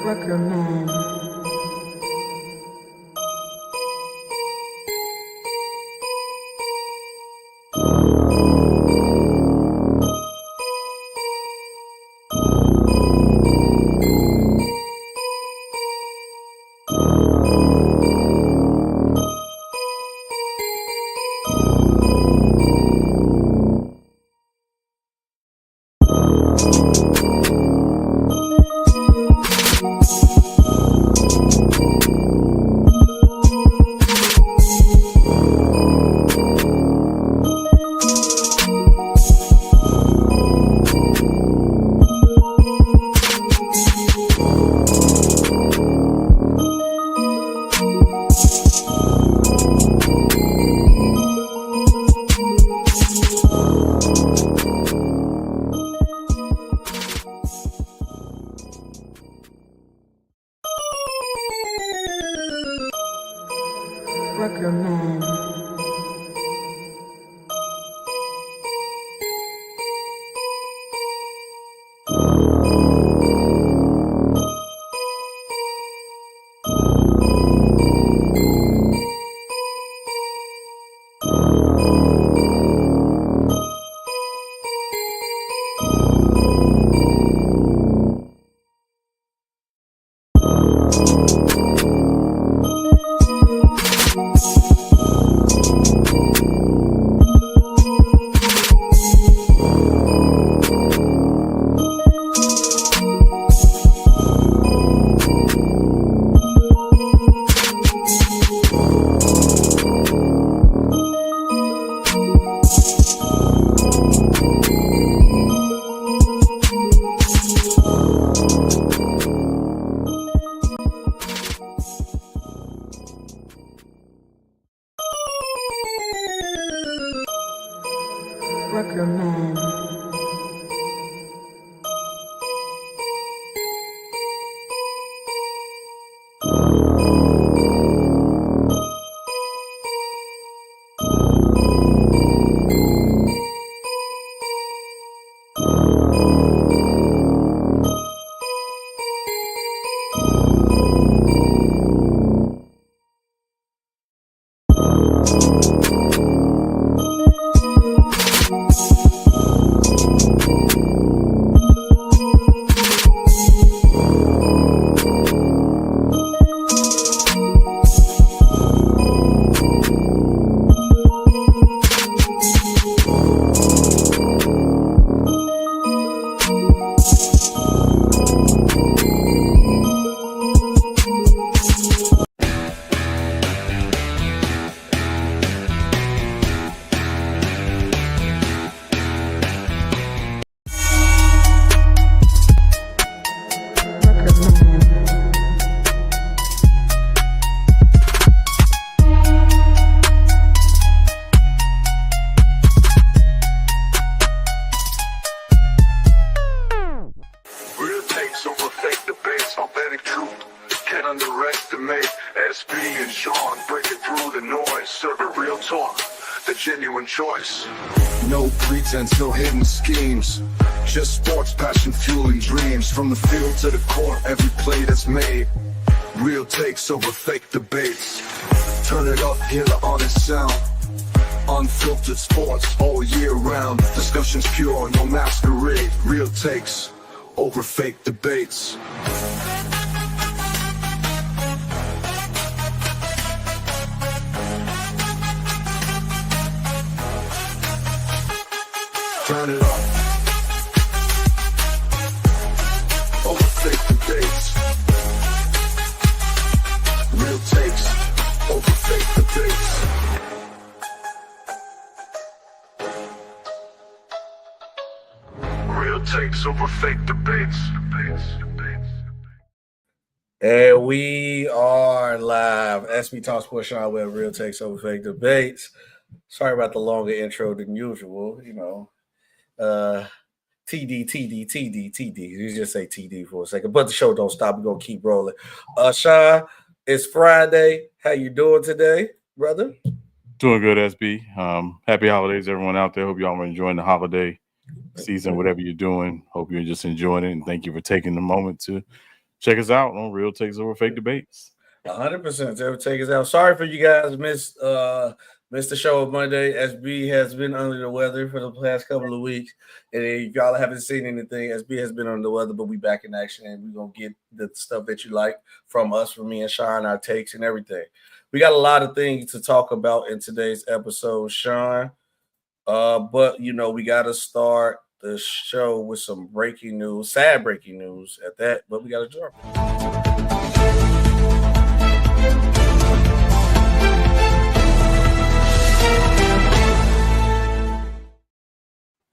Ruckerman. Ruckerman. Ruckerman. Can't underestimate SB and Sean, breaking through the noise, serving real talk, the genuine choice. No pretense, no hidden schemes, just sports passion fueling dreams. From the field to the court, every play that's made, real takes over fake debates. Turn it up, hear the honest sound. Unfiltered sports all year round. Discussions pure, no masquerade. Real takes over fake debates. Turn it up. Over fake debates. Real takes over fake debates. Real takes over fake debates. And we are live. SBtalksports, Sean Webb, real takes over fake debates. Sorry about the longer intro than usual. You know, TD. You just say TD for a second, but the show don't stop. We're gonna keep rolling. Sean, it's Friday. How you doing today, brother? Doing good, SB. Happy holidays, everyone out there. Hope y'all are enjoying the holiday season, whatever you're doing. Hope you're just enjoying it, and thank you for taking the moment to check us out on Real Takes Over Fake Debates. 100%. Ever take us out. Sorry for you guys missed the show of Monday. SB has been under the weather for the past couple of weeks, and if y'all haven't seen anything, SB has been under the weather, but we back in action, and we're gonna get the stuff that you like from us, from me and Sean, our takes and everything. We got a lot of things to talk about in today's episode, Sean. But we gotta start the show with some breaking news, sad breaking news at that, but we gotta jump.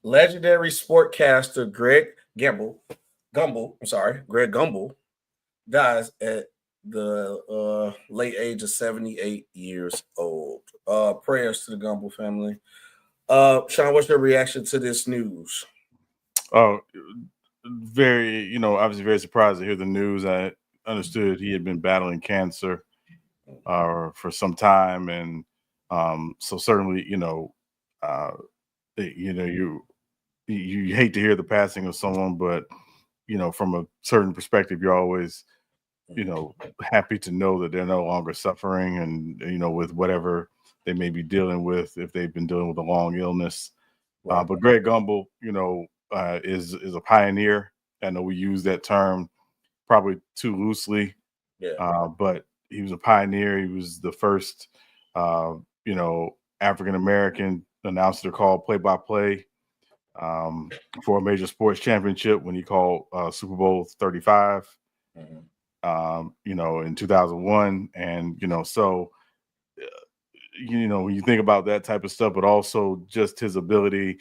Legendary sportcaster Greg Gumbel dies at the late age of 78 years old. Prayers to the Gumbel family. Sean, what's your reaction to this news? Oh, very, obviously very surprised to hear the news. I understood he had been battling cancer for some time, and so certainly, you hate to hear the passing of someone, but from a certain perspective, you're always happy to know that they're no longer suffering, and with whatever they may be dealing with, if they've been dealing with a long illness. Right. But Greg Gumbel, is a pioneer. I know we use that term probably too loosely, but he was a pioneer. He was the first, African American announcer to call play-by-play for a major sports championship when he called Super Bowl 35, in 2001. And, so, when you think about that type of stuff, but also just his ability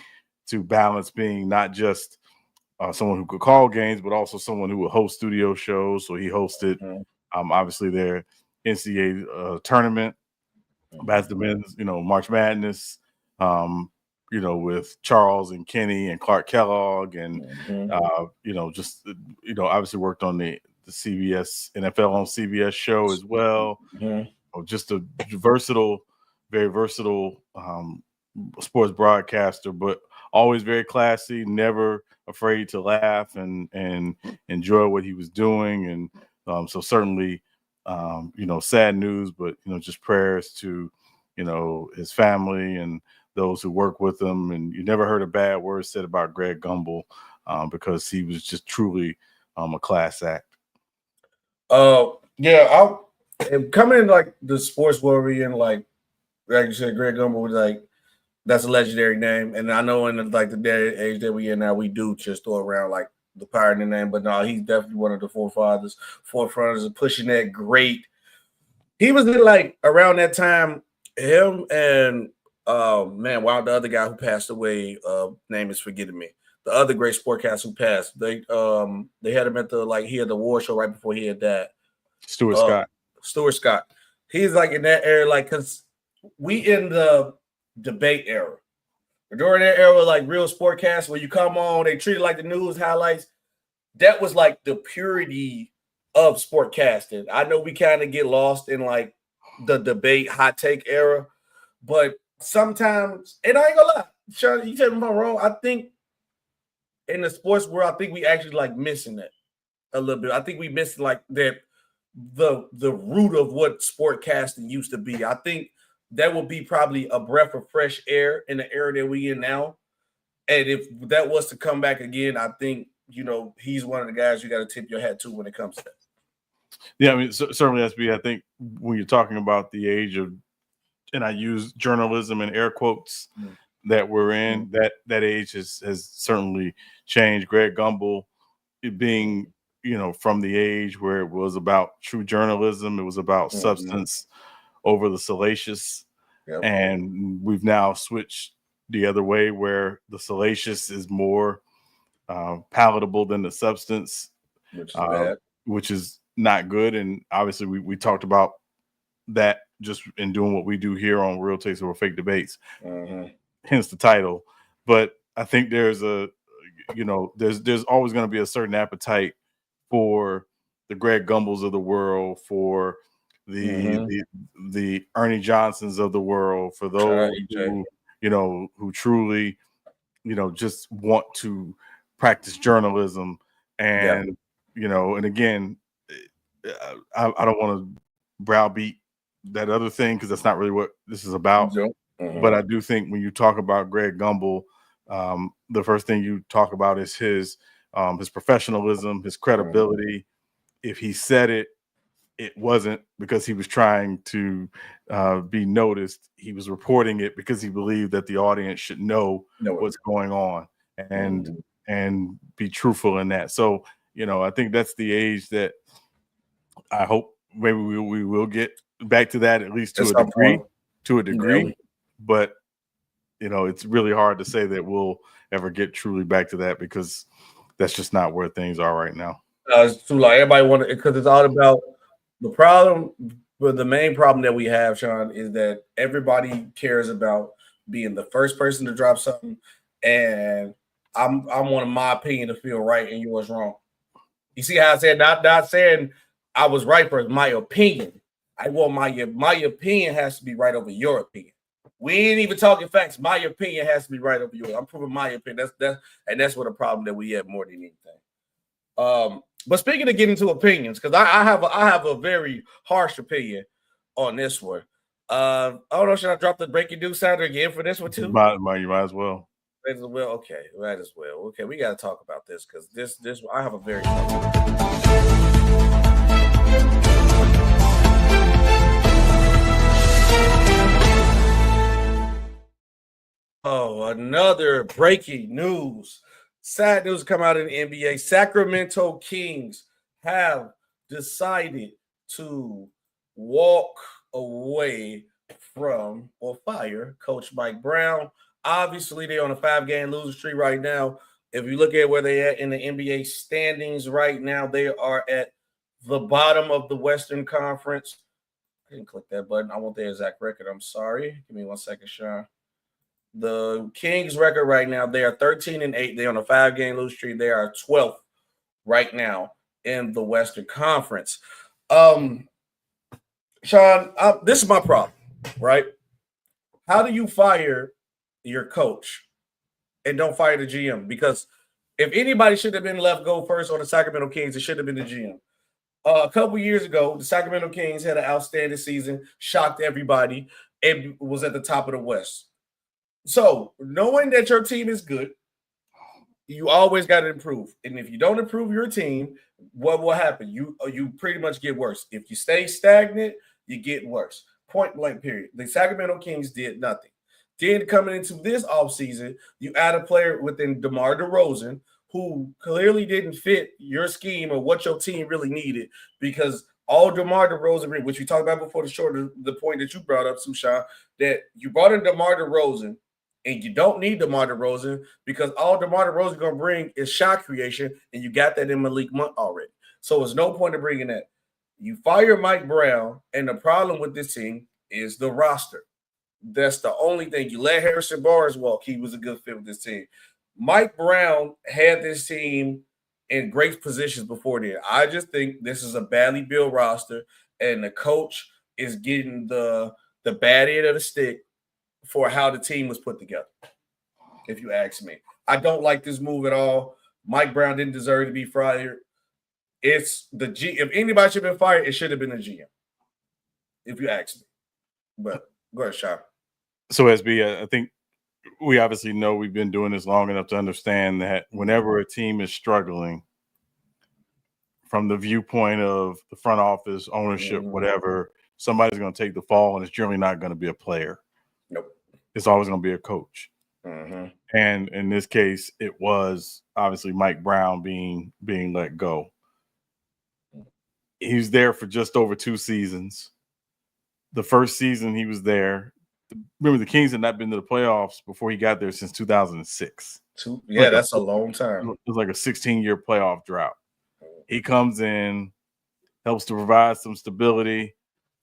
to balance being not just someone who could call games, but also someone who would host studio shows. So he hosted, obviously, their NCAA tournament, that's the men's, March Madness, with Charles and Kenny and Clark Kellogg, and obviously worked on the CBS NFL on CBS show as well. Just a very versatile sports broadcaster, but always very classy, never afraid to laugh and enjoy what he was doing. And so certainly, sad news, but just prayers to his family and those who work with him. And you never heard a bad word said about Greg Gumbel because he was just truly a class act. I'll coming in like the sports world, and like you said, Greg Gumbel was like, that's a legendary name. And I know in the day and age that we in now, we do just throw around like the pioneer name, but no, he's definitely one of the forefronters of pushing that great. He was in like around that time, him and the other guy who passed away, name is forgetting me. The other great sportcaster who passed, they had him at he had the award show right before he had died. Stuart Scott. He's like in that era, like, because we in the debate era. During that era, like real sportcast, where you come on, they treat it like the news highlights. That was like the purity of sportcasting. I know we kind of get lost in like the debate hot take era, but sometimes, and I ain't gonna lie, Sean, you tell me if I'm wrong, I think in the sports world, I think we actually like missing that a little bit. I think we missing like that the root of what sportcasting used to be. I think that would be probably a breath of fresh air in the era that we in now. And if that was to come back again, I think, he's one of the guys you got to tip your hat to when it comes to that. Yeah, I mean, certainly, SB, I think when you're talking about the age of, and I use journalism in air quotes, that we're in, that age has certainly changed. Greg Gumbel being, from the age where it was about true journalism, it was about substance over the salacious. Yep. And we've now switched the other way, where the salacious is more palatable than the substance, which is not good. And obviously we talked about that just in doing what we do here on Real Takes Over Fake Debates, hence the title. But I think there's there's always going to be a certain appetite for the Greg Gumbels of the world, for the Ernie Johnsons of the world, for those who truly, just want to practice journalism. And, and again, I don't want to browbeat that other thing because that's not really what this is about. But I do think when you talk about Greg Gumbel, the first thing you talk about is his professionalism, his credibility. If he said it, it wasn't because he was trying to be noticed. He was reporting it because he believed that the audience should know what's going on and be truthful in that. So, I think that's the age that I hope maybe we will get back to that, at least to a degree. But it's really hard to say that we'll ever get truly back to that because that's just not where things are right now. It's too like everybody want to, because it's all about the problem. But the main problem that we have, Sean, is that everybody cares about being the first person to drop something, and I want my opinion to feel right and yours wrong. You see how I said not saying I was right for my opinion. I want my opinion has to be right over your opinion. We ain't even talking facts. My opinion has to be right over yours. I'm proving my opinion. That's what a problem that we have more than anything. But speaking of getting to opinions, because I have a very harsh opinion on this one. I don't know, should I drop the breaking news sounder again for this one too? You might as well. Okay, might as well. Okay, we got to talk about this because this I have a very. Oh, another breaking news. Sad news come out in the NBA. Sacramento Kings have decided to walk away from or fire Coach Mike Brown. Obviously, they're on a 5-game losing streak right now. If you look at where they're at in the NBA standings right now, they are at the bottom of the Western Conference. I didn't click that button. I want the exact record. I'm sorry. Give me 1 second, Sean. The Kings record right now, they are 13-8. They're on a 5-game losing streak. They are 12th right now in the Western Conference. Sean, this is my problem, right? How do you fire your coach and don't fire the GM? Because if anybody should have been left go first on the Sacramento Kings, it should have been the GM. A couple years ago, the Sacramento Kings had an outstanding season, shocked everybody, and was at the top of the West. So, knowing that your team is good, you always got to improve. And if you don't improve your team, what will happen? You pretty much get worse. If you stay stagnant, you get worse. Point blank, period. The Sacramento Kings did nothing. Then coming into this offseason, you add a player within DeMar DeRozan who clearly didn't fit your scheme or what your team really needed, because all DeMar DeRozan, which we talked about before the show, the point that you brought up, Sushan, that you brought in DeMar DeRozan, and you don't need DeMar DeRozan because all DeMar DeRozan going to bring is shot creation, and you got that in Malik Monk already. So there's no point in bringing that. You fire Mike Brown, and the problem with this team is the roster. That's the only thing. You let Harrison Barnes walk. He was a good fit with this team. Mike Brown had this team in great positions before then. I just think this is a badly built roster, and the coach is getting the bad end of the stick for how the team was put together, if you ask me. I don't like this move at all. Mike Brown didn't deserve to be fired. It's the G. If anybody should have been fired, it should have been the GM, if you ask me. But go ahead, Sean. So, SB, I think we obviously know we've been doing this long enough to understand that whenever a team is struggling, from the viewpoint of the front office, ownership, whatever, somebody's going to take the fall, and it's generally not going to be a player. Nope. It's always going to be a coach. And in this case, it was obviously Mike Brown being let go. He was there for just over 2 seasons. The first season he was there, remember the Kings had not been to the playoffs before he got there since 2006. That's a long time. It was like a 16-year playoff drought. He comes in, helps to provide some stability.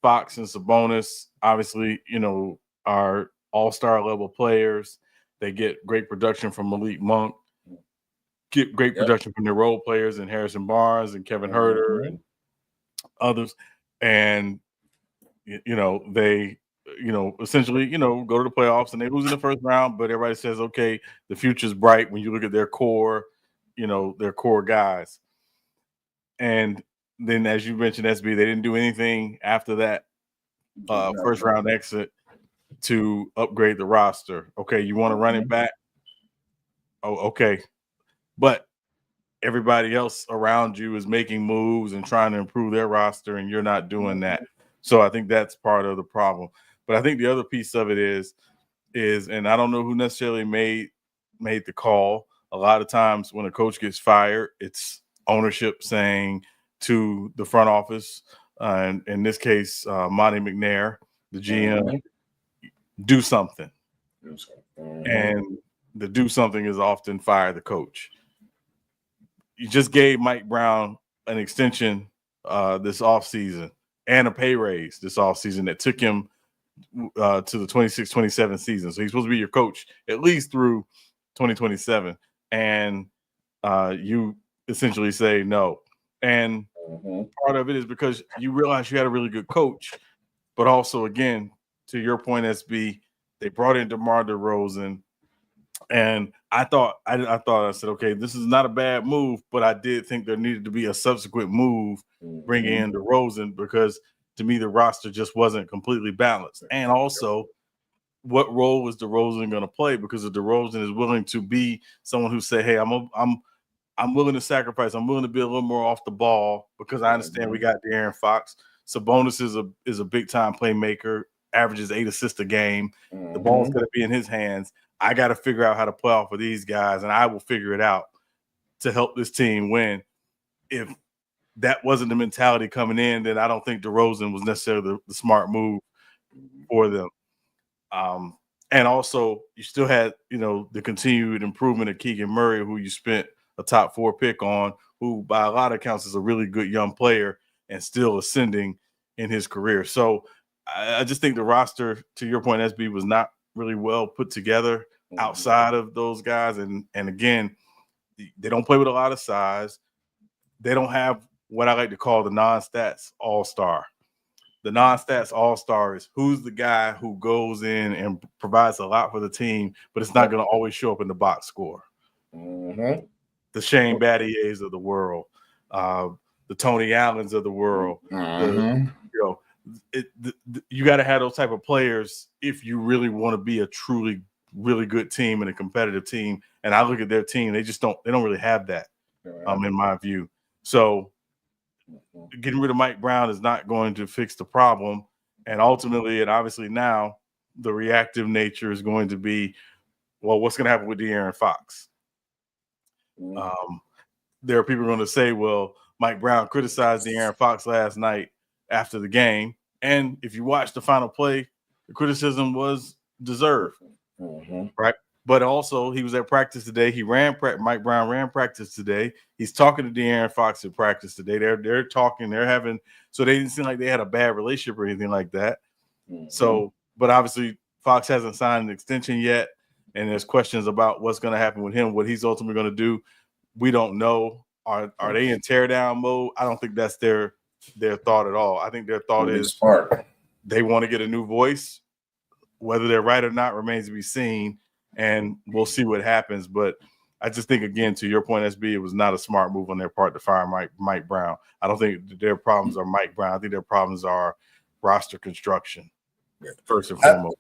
Fox and Sabonis, obviously, are all-star level players. They get great production from Malik Monk, get great production from their role players and Harrison Barnes and Kevin Huerter and others. And, they, essentially, go to the playoffs and they lose in the first round, but everybody says, okay, the future's bright when you look at their core, their core guys. And then as you mentioned, SB, they didn't do anything after that first round exit to upgrade the roster. Okay, you want to run it back? Oh, okay. But everybody else around you is making moves and trying to improve their roster, and you're not doing that. So I think that's part of the problem. But I think the other piece of it is, and I don't know who necessarily made the call. A lot of times when a coach gets fired, it's ownership saying to the front office, and in this case, Monty McNair, the GM, do something. And the do something is often fire the coach. You just gave Mike Brown an extension this offseason and a pay raise this offseason that took him to the 26-27 season. So he's supposed to be your coach at least through 2027. And you essentially say no. And part of it is because you realize you had a really good coach, but also, again, to your point, SB, they brought in DeMar DeRozan. And I said, okay, this is not a bad move, but I did think there needed to be a subsequent move bringing in DeRozan, because to me the roster just wasn't completely balanced. And also, what role is DeRozan going to play? Because if DeRozan is willing to be someone who say, hey, I'm willing to sacrifice, I'm willing to be a little more off the ball because I understand we got De'Aaron Fox. Sabonis is a big time playmaker, averages 8 assists a game. The ball's going to be in his hands. I got to figure out how to play off of these guys, and I will figure it out to help this team win. If that wasn't the mentality coming in, then I don't think DeRozan was necessarily the smart move for them. And also, you still had, the continued improvement of Keegan Murray, who you spent a top 4 pick on, who by a lot of accounts is a really good young player and still ascending in his career. So I just think the roster, to your point, SB, was not really well put together outside of those guys. And again, they don't play with a lot of size. They don't have what I like to call the non-stats all-star. The non-stats all-star is who's the guy who goes in and provides a lot for the team, but it's not going to always show up in the box score. The Shane Battiers of the world, the Tony Allens of the world. You got to have those type of players if you really want to be a truly really good team and a competitive team. And I look at their team, they don't really have that, in my view. So getting rid of Mike Brown is not going to fix the problem. And ultimately, and obviously now, the reactive nature is going to be, well, what's going to happen with De'Aaron Fox? There are people going to say, well, Mike Brown criticized De'Aaron Fox last night after the game. And if you watch the final play, the criticism was deserved, right? But also, he was at practice today. Mike Brown ran practice today. He's talking to De'Aaron Fox at practice today. They're talking. They're having. So they didn't seem like they had a bad relationship or anything like that. So, but obviously, Fox hasn't signed an extension yet, and there's questions about what's going to happen with him, what he's ultimately going to do. We don't know. Are they in tear down mode? I don't think that's their thought at all. I think their thought is they want to get a new voice. Whether they're right or not remains to be seen, and we'll see what happens. But I just think, again, to your point, SB, it was not a smart move on their part to fire Mike Brown. I don't think their problems are Mike Brown. I think their problems are roster construction, first and foremost.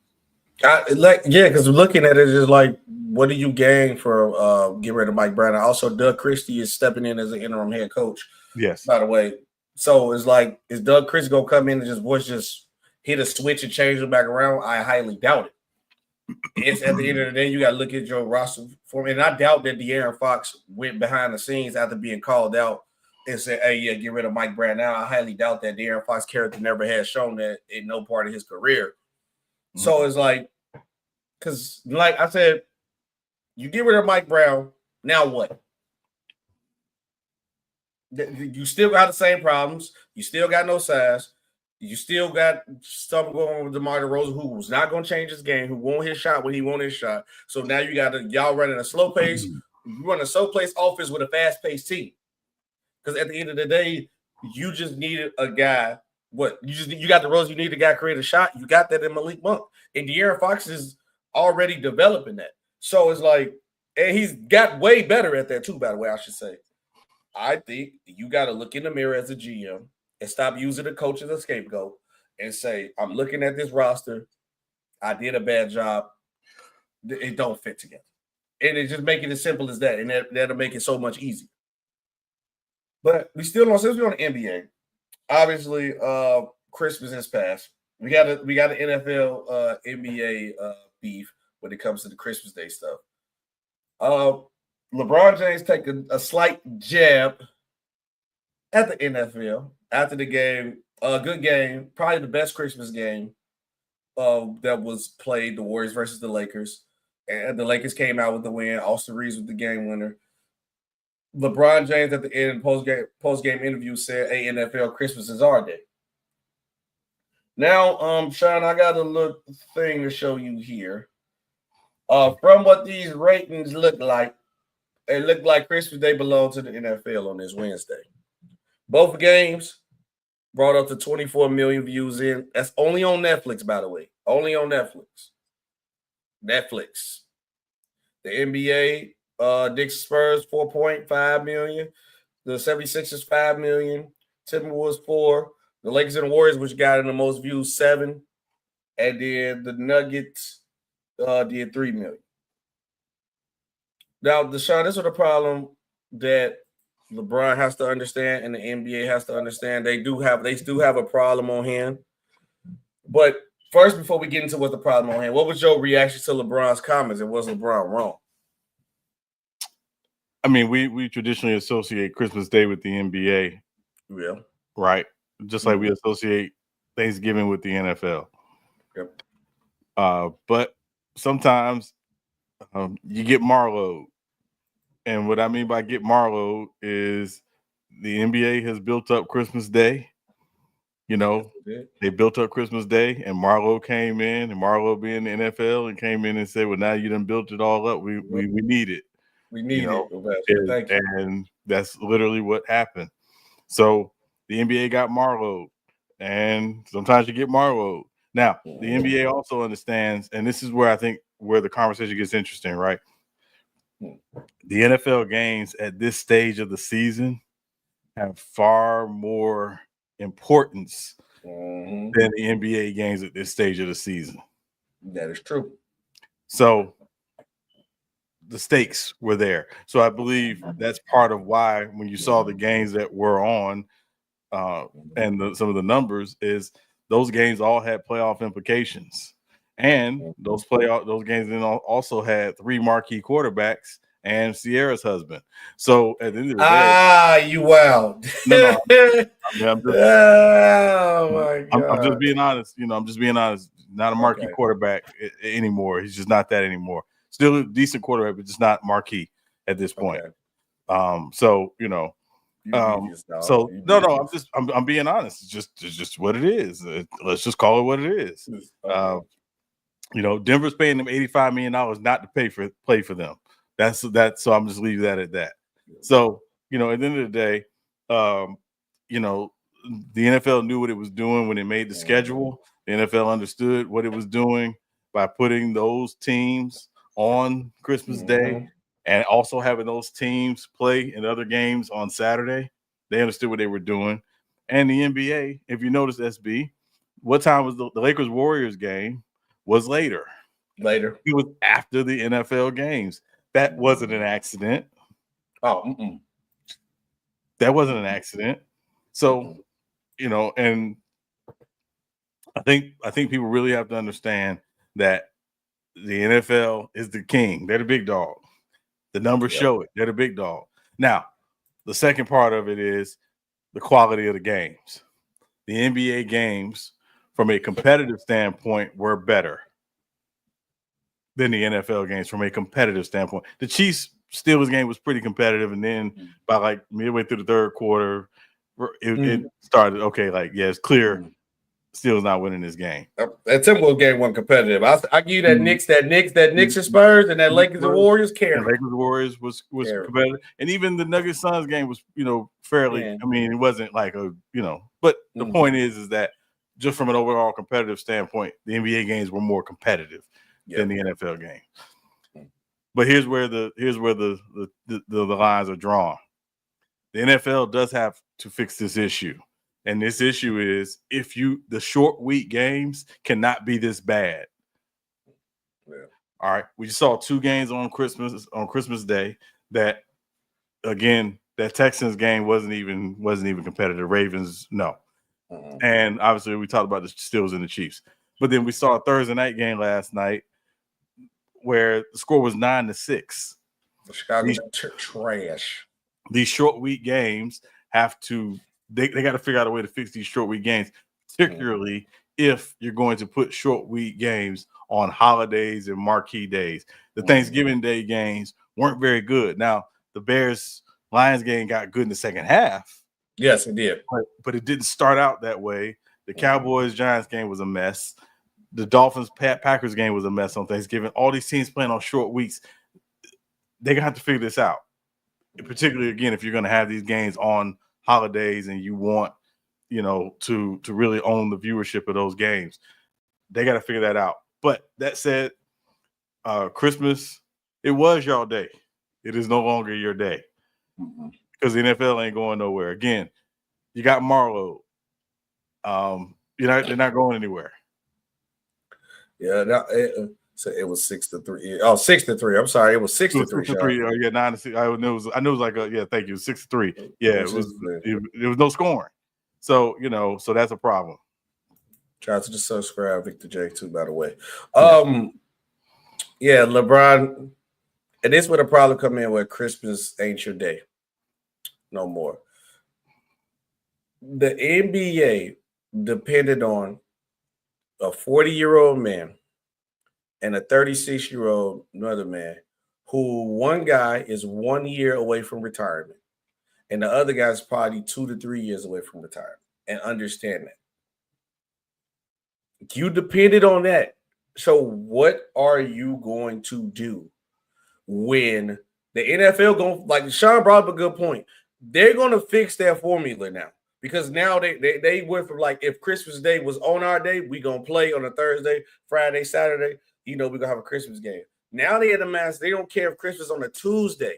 Because looking at it is like, what do you gain for getting rid of Mike Brown? And also, Doug Christie is stepping in as an interim head coach. Yes. By the way, so it's like, is Doug Christie gonna come in and just hit a switch and change it back around? I highly doubt it. It's at the end of the day, you got to look at your roster form, and I doubt that De'Aaron Fox went behind the scenes after being called out and said, "Hey, yeah, get rid of Mike Brown." Now, I highly doubt that De'Aaron Fox's character never has shown that in no part of his career. So it's like, because like I said, you get rid of Mike Brown, now what? You still got the same problems. You still got no size. You still got stuff going on with DeMar DeRozan, who was not going to change his game, who won his shot when he won his shot. So now you got y'all running a slow pace. You run a slow pace offense with a fast paced team. Because at the end of the day, you just needed a guy. You got DeRozan. You need a guy to create a shot. You got that in Malik Monk, and De'Aaron Fox is already developing that. So it's like, and he's got way better at that too. By the way, I should say. I think you got to look in the mirror as a GM and stop using the coach as a scapegoat and say, I'm looking at this roster. I did a bad job. It don't fit together. And it just make it as simple as that. And that'll make it so much easier. But we still don't, since we're on the NBA, obviously Christmas has passed. We got an NFL NBA beef when it comes to the Christmas Day stuff. LeBron James take a slight jab at the NFL after the game. A good game, probably the best Christmas game that was played, the Warriors versus the Lakers. And the Lakers came out with the win. Austin Reeves with the game winner. LeBron James at the end post-game interview said, hey, NFL, Christmas is our day. Now, Sean, I got a little thing to show you here. From what these ratings look like, it looked like Christmas Day belonged to the NFL on this Wednesday. Both games brought up to 24 million views in. That's only on Netflix, by the way. Only on Netflix. The NBA, Knicks Spurs, 4.5 million. The 76ers, 5 million. Timberwolves, 4. The Lakers and Warriors, which got in the most views, 7. And then the Nuggets did 3 million. Now, Deshaun, this is the problem that LeBron has to understand and the NBA has to understand. They do have a problem on hand. But first, before we get into what's the problem on hand, what was your reaction to LeBron's comments, and was LeBron wrong? I mean, we traditionally associate Christmas Day with the NBA. Yeah. Right? Just like we associate Thanksgiving with the NFL. Yep. But sometimes you get Marlowe. And what I mean by get Marlowe is the NBA has built up Christmas Day. You know, they built up Christmas Day, and Marlowe came in, and Marlowe being the NFL, and came in and said, well, now you done built it all up. We need it. We need it. Thank you. And that's literally what happened. So the NBA got Marlowe, and sometimes you get Marlowe. Now, the NBA also understands, and this is where I think where the conversation gets interesting, right? The NFL games at this stage of the season have far more importance than the NBA games at this stage of the season. That is true. So the stakes were there. So I believe that's part of why when you saw the games that were on and some of the numbers is those games all had playoff implications. And those games then also had 3 marquee quarterbacks and Sierra's husband. So at the end of the day, you wow. No, I mean, oh my God. I'm just being honest. I'm just being honest. Not a marquee quarterback anymore. He's just not that anymore. Still a decent quarterback, but just not marquee at this point. Okay. So I'm being honest. It's just what it is. Let's just call it what it is. Denver's paying them $85 million not to play for them. That's so I'm just leaving that at that. So, at the end of the day, the NFL knew what it was doing when it made the schedule. The NFL understood what it was doing by putting those teams on Christmas Day and also having those teams play in other games on Saturday. They understood what they were doing. And the NBA, if you notice, SB, what time was the Lakers Warriors game was later. Later. It was after the NFL games. That wasn't an accident. That wasn't an accident. So, and I think people really have to understand that the NFL is the king. They're the big dog. The numbers show it. They're the big dog. Now, the second part of it is the quality of the games. The NBA games, from a competitive standpoint, were better than the NFL games from a competitive standpoint. The Chiefs-Steelers game was pretty competitive, and then by like midway through the third quarter, it started, it's clear Steelers not winning this game. That Timberwolves game wasn't competitive. I give you that Knicks and Spurs, and that Lakers and Warriors carried. Lakers and Warriors was competitive, and even the Nuggets Suns game was fairly. Yeah. I mean, it wasn't like but the point is that just from an overall competitive standpoint, the NBA games were more competitive than the NFL game. But here's where the lines are drawn. the NFL does have to fix this issue. And this issue is the short week games cannot be this bad. Yeah. All right. We just saw 2 games on Christmas Day that, again, that Texans game wasn't even competitive. Ravens, no. And obviously we talked about the Steelers and the Chiefs. But then we saw a Thursday night game last night where the score was 9-6. Chicago's trash. These short week games have to they got to figure out a way to fix these short week games, particularly if you're going to put short week games on holidays and marquee days. The Thanksgiving Day games weren't very good. Now, the Bears-Lions game got good in the second half. Yes, it did. But it didn't start out that way. The Cowboys-Giants game was a mess. The Dolphins-Packers game was a mess on Thanksgiving. All these teams playing on short weeks, they're going to have to figure this out. Particularly, again, if you're going to have these games on holidays and you want, to really own the viewership of those games, they got to figure that out. But that said, Christmas, it was your day. It is no longer your day because the NFL ain't going nowhere. Again, you got Marlowe. They're not going anywhere. Yeah, so it was 6-3. Oh, 6-3. I'm sorry, it was 6-3. 6-3. Oh, yeah, 9-6. I knew it was like thank you, 6-3. Yeah, it was no scoring. So so that's a problem. Try to just subscribe, Victor J too, by the way. Yeah, LeBron, and this would have probably come in where Christmas ain't your day no more. The NBA depended on a 40-year-old man and a 36-year-old another man, who one guy is 1 year away from retirement, and the other guy is probably 2 to 3 years away from retirement. And understand that. You depended on that. So what are you going to do when the NFL like Sean brought up a good point? They're going to fix their formula now. Because now they went from like, if Christmas Day was on our day, we going to play on a Thursday, Friday, Saturday. We're going to have a Christmas game. Now they had a mass. They don't care if Christmas on a Tuesday.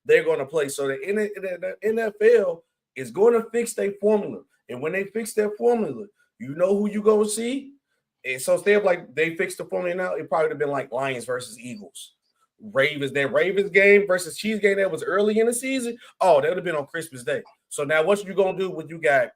They're going to play. So the NFL is going to fix their formula. And when they fix their formula, you know who you going to see? And so instead of like they fixed the formula now, it probably would have been like Lions versus Eagles. Ravens game versus Chiefs game that was early in the season. Oh, that would have been on Christmas Day. So now what you gonna do when you got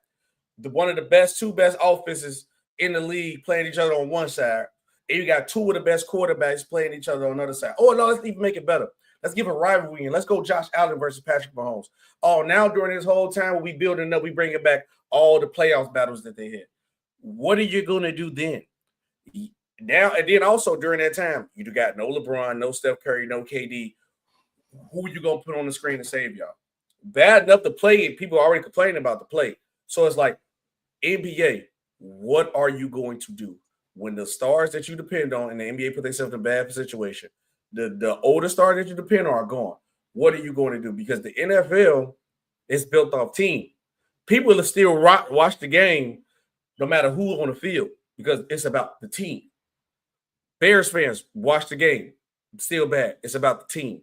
one of the two best offenses in the league playing each other on one side, and you got 2 of the best quarterbacks playing each other on the other side? Oh no, let's even make it better. Let's give a rivalry and let's go Josh Allen versus Patrick Mahomes. Oh, now during this whole time when we building up, we bringing back all the playoff battles that they had. What are you gonna do then? Now and then also during that time, you got no LeBron, no Steph Curry, no KD. Who you gonna put on the screen to save y'all? Bad enough to play, and people are already complaining about the play. So it's like, NBA, what are you going to do when the stars that you depend on in the NBA put themselves in a bad situation? The older stars that you depend on are gone. What are you going to do? Because the NFL is built off team. People will still watch the game no matter who's on the field because it's about the team. Bears fans watch the game. Still bad. It's about the team.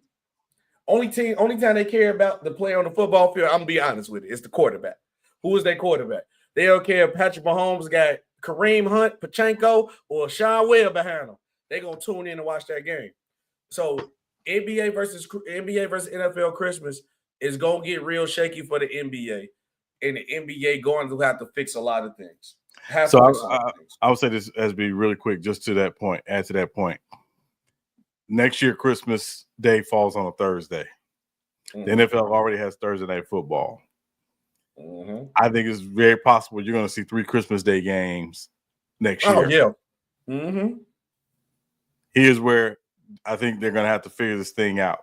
Only time they care about the play on the football field, I'm going to be honest with it, it's the quarterback. Who is their quarterback? They don't care if Patrick Mahomes got Kareem Hunt, Pachenko, or Sean Webb behind them. They're going to tune in and watch that game. So NBA versus NFL Christmas is going to get real shaky for the NBA. And the NBA going to have to fix a lot of things. I would say this as be really quick, just to that point, add to that point. Next year, Christmas Day falls on a Thursday. The NFL already has Thursday night football. I think it's very possible you're going to see 3 Christmas Day games next year. Oh, yeah. Here's where I think they're going to have to figure this thing out.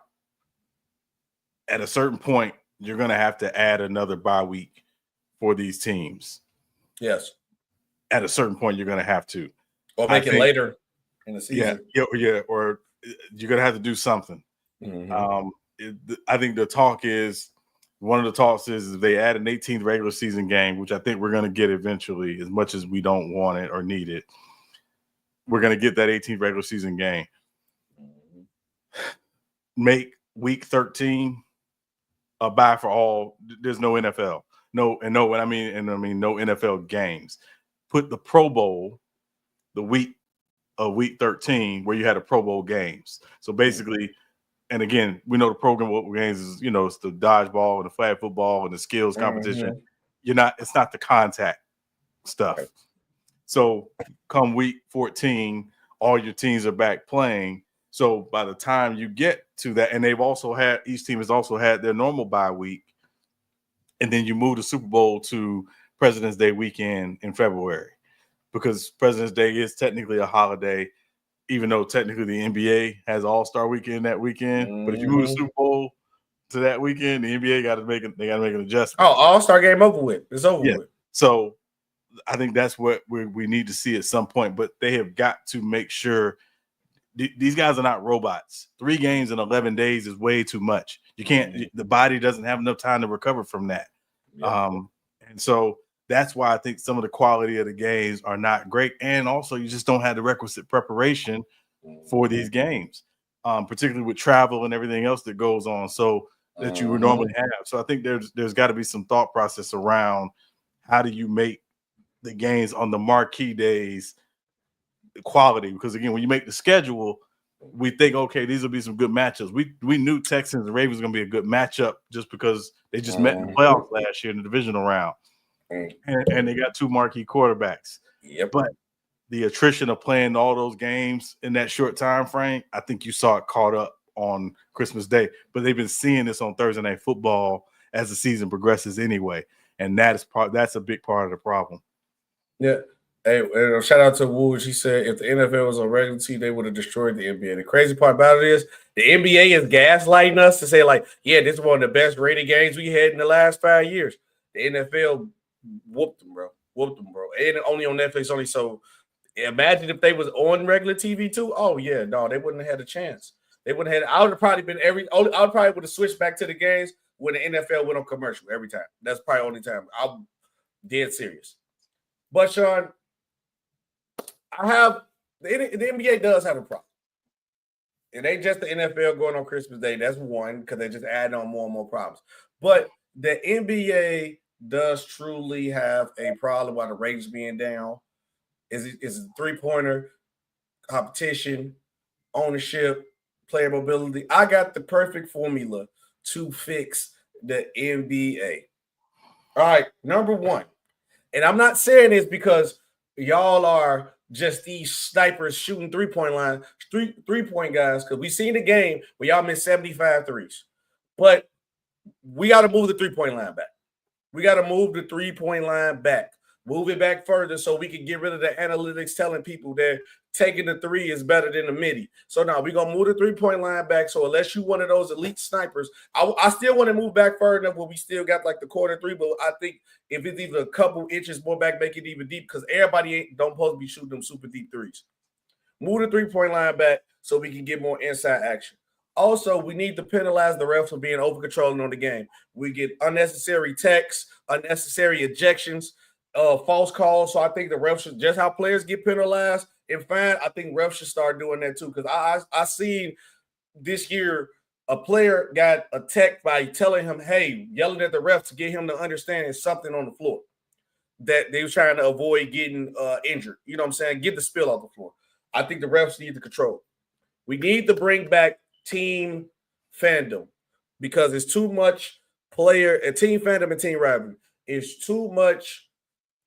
At a certain point, you're going to have to add another bye week for these teams. Yes. At a certain point, you're going to have to. Or make it later in the season. Yeah, or you're going to have to do something. I think the talk is, one of the talks is if they add an 18th regular season game, which I think we're going to get eventually, as much as we don't want it or need it, we're going to get that 18th regular season game. Make week 13 a bye for all. There's no NFL, no NFL games. Put the Pro Bowl the week of week 13 where you had a Pro Bowl games. So basically, and again, we know the program games is, it's the dodgeball and the flag football and the skills competition. It's not the contact stuff. Right. So come week 14, all your teams are back playing. So by the time you get to that, and each team has also had their normal bye week, and then you move the Super Bowl to President's Day weekend in February, because President's Day is technically a holiday, even though technically the NBA has All-Star Weekend that weekend. But if you move the Super Bowl to that weekend, the NBA got to make an adjustment. Oh, All-Star game over with. It's over with. So I think that's what we need to see at some point. But they have got to make sure these guys are not robots. 3 games in 11 days is way too much. You can't. The body doesn't have enough time to recover from that. And so that's why I think some of the quality of the games are not great. And also, you just don't have the requisite preparation for these games, particularly with travel and everything else that goes on. So that you would normally have. So I think there's got to be some thought process around how do you make the games on the marquee days quality, because again, when you make the schedule, we think, okay, these will be some good matchups. We knew Texans and Ravens going to be a good matchup just because they just met in the playoffs last year in the divisional round, and they got 2 marquee quarterbacks. But the attrition of playing all those games in that short time frame, I think you saw it caught up on Christmas Day. But they've been seeing this on Thursday Night Football as the season progresses anyway, and that's a big part of the problem. Yeah. Hey, shout out to Woods. He said if the NFL was on regular TV, they would have destroyed the NBA. The crazy part about it is the NBA is gaslighting us to say, like, yeah, this is one of the best rated games we had in the last 5 years. The NFL whooped them, bro. And only on Netflix only. So imagine if they was on regular TV too. Oh yeah, no, they wouldn't have had a chance. They wouldn't have. I would have probably been I probably would have switched back to the games when the NFL went on commercial every time. That's probably the only time. I'm dead serious. But Sean, the NBA does have a problem. It ain't just the NFL going on Christmas Day. That's one, because they just add on more and more problems. But the NBA does truly have a problem while the ratings being down. Is a 3-pointer competition, ownership, player mobility. I got the perfect formula to fix the NBA. All right, number 1. And I'm not saying this because y'all are just these snipers shooting 3-point line, three-point guys, because we seen the game where y'all missed 75 threes. But we got to move the 3-point line back. We got to move the 3-point line back. Move it back further so we can get rid of the analytics telling people that taking the 3 is better than the midi. So now we're going to move the 3-point line back. So unless you one of those elite snipers, I still want to move back further enough where we still got like the quarter 3, but I think if it's even a couple inches more back, make it even deep, because everybody don't supposed to be shooting them super deep 3s. Move the 3-point line back so we can get more inside action. Also, we need to penalize the refs for being over controlling on the game. We get unnecessary techs, unnecessary ejections, false calls. So I think the refs should, just how players get penalized and fined, I think refs should start doing that too. Because I seen this year a player got attacked by telling him, hey, yelling at the refs to get him to understand there's something on the floor that they were trying to avoid getting injured. You know what I'm saying? Get the spill off the floor. I think the refs need to control. We need to bring back team fandom, because it's too much team fandom and team rivalry. It's too much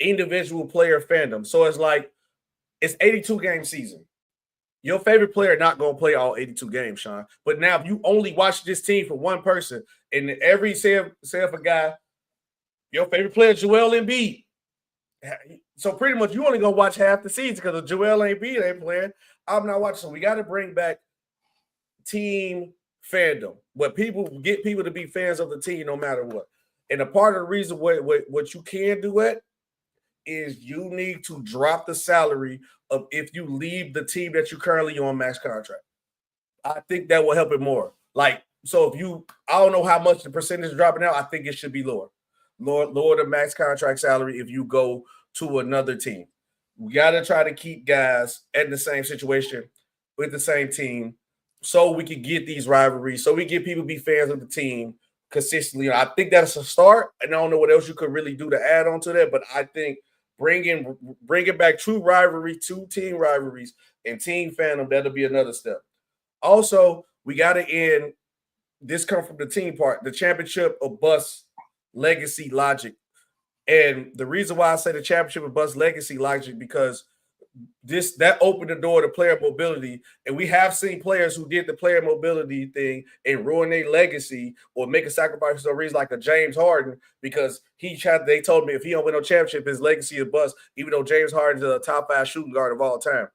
individual player fandom. So it's like it's 82 game season. Your favorite player not going to play all 82 games, Sean. But now if you only watch this team for one person, and every say if a guy, your favorite player Joel Embiid. So pretty much you only going to watch half the season because of Joel Embiid ain't playing. I'm not watching. So we got to bring back team fandom, where people get people to be fans of the team no matter what. And a part of the reason what you can do it is you need to drop the salary of if you leave the team that you currently on max contract. I think that will help it more. Like, so if I don't know how much the percentage is dropping out, I think it should be lower. Lower the max contract salary if you go to another team. We got to try to keep guys at the same situation with the same team so we can get these rivalries, so we get people to be fans of the team consistently. I think that's a start, and I don't know what else you could really do to add on to that, but I think bringing back true rivalry, two team rivalries, and team fandom, that'll be another step. Also, we got to end. This come from the team part, the championship or bust legacy logic. And the reason why I say the championship or bust legacy logic, because that opened the door to player mobility. And we have seen players who did the player mobility thing and ruin their legacy or make a sacrifice for a reason, like a James Harden, because they told me if he don't win no championship, his legacy is bust, even though James Harden's a top 5 shooting guard of all time.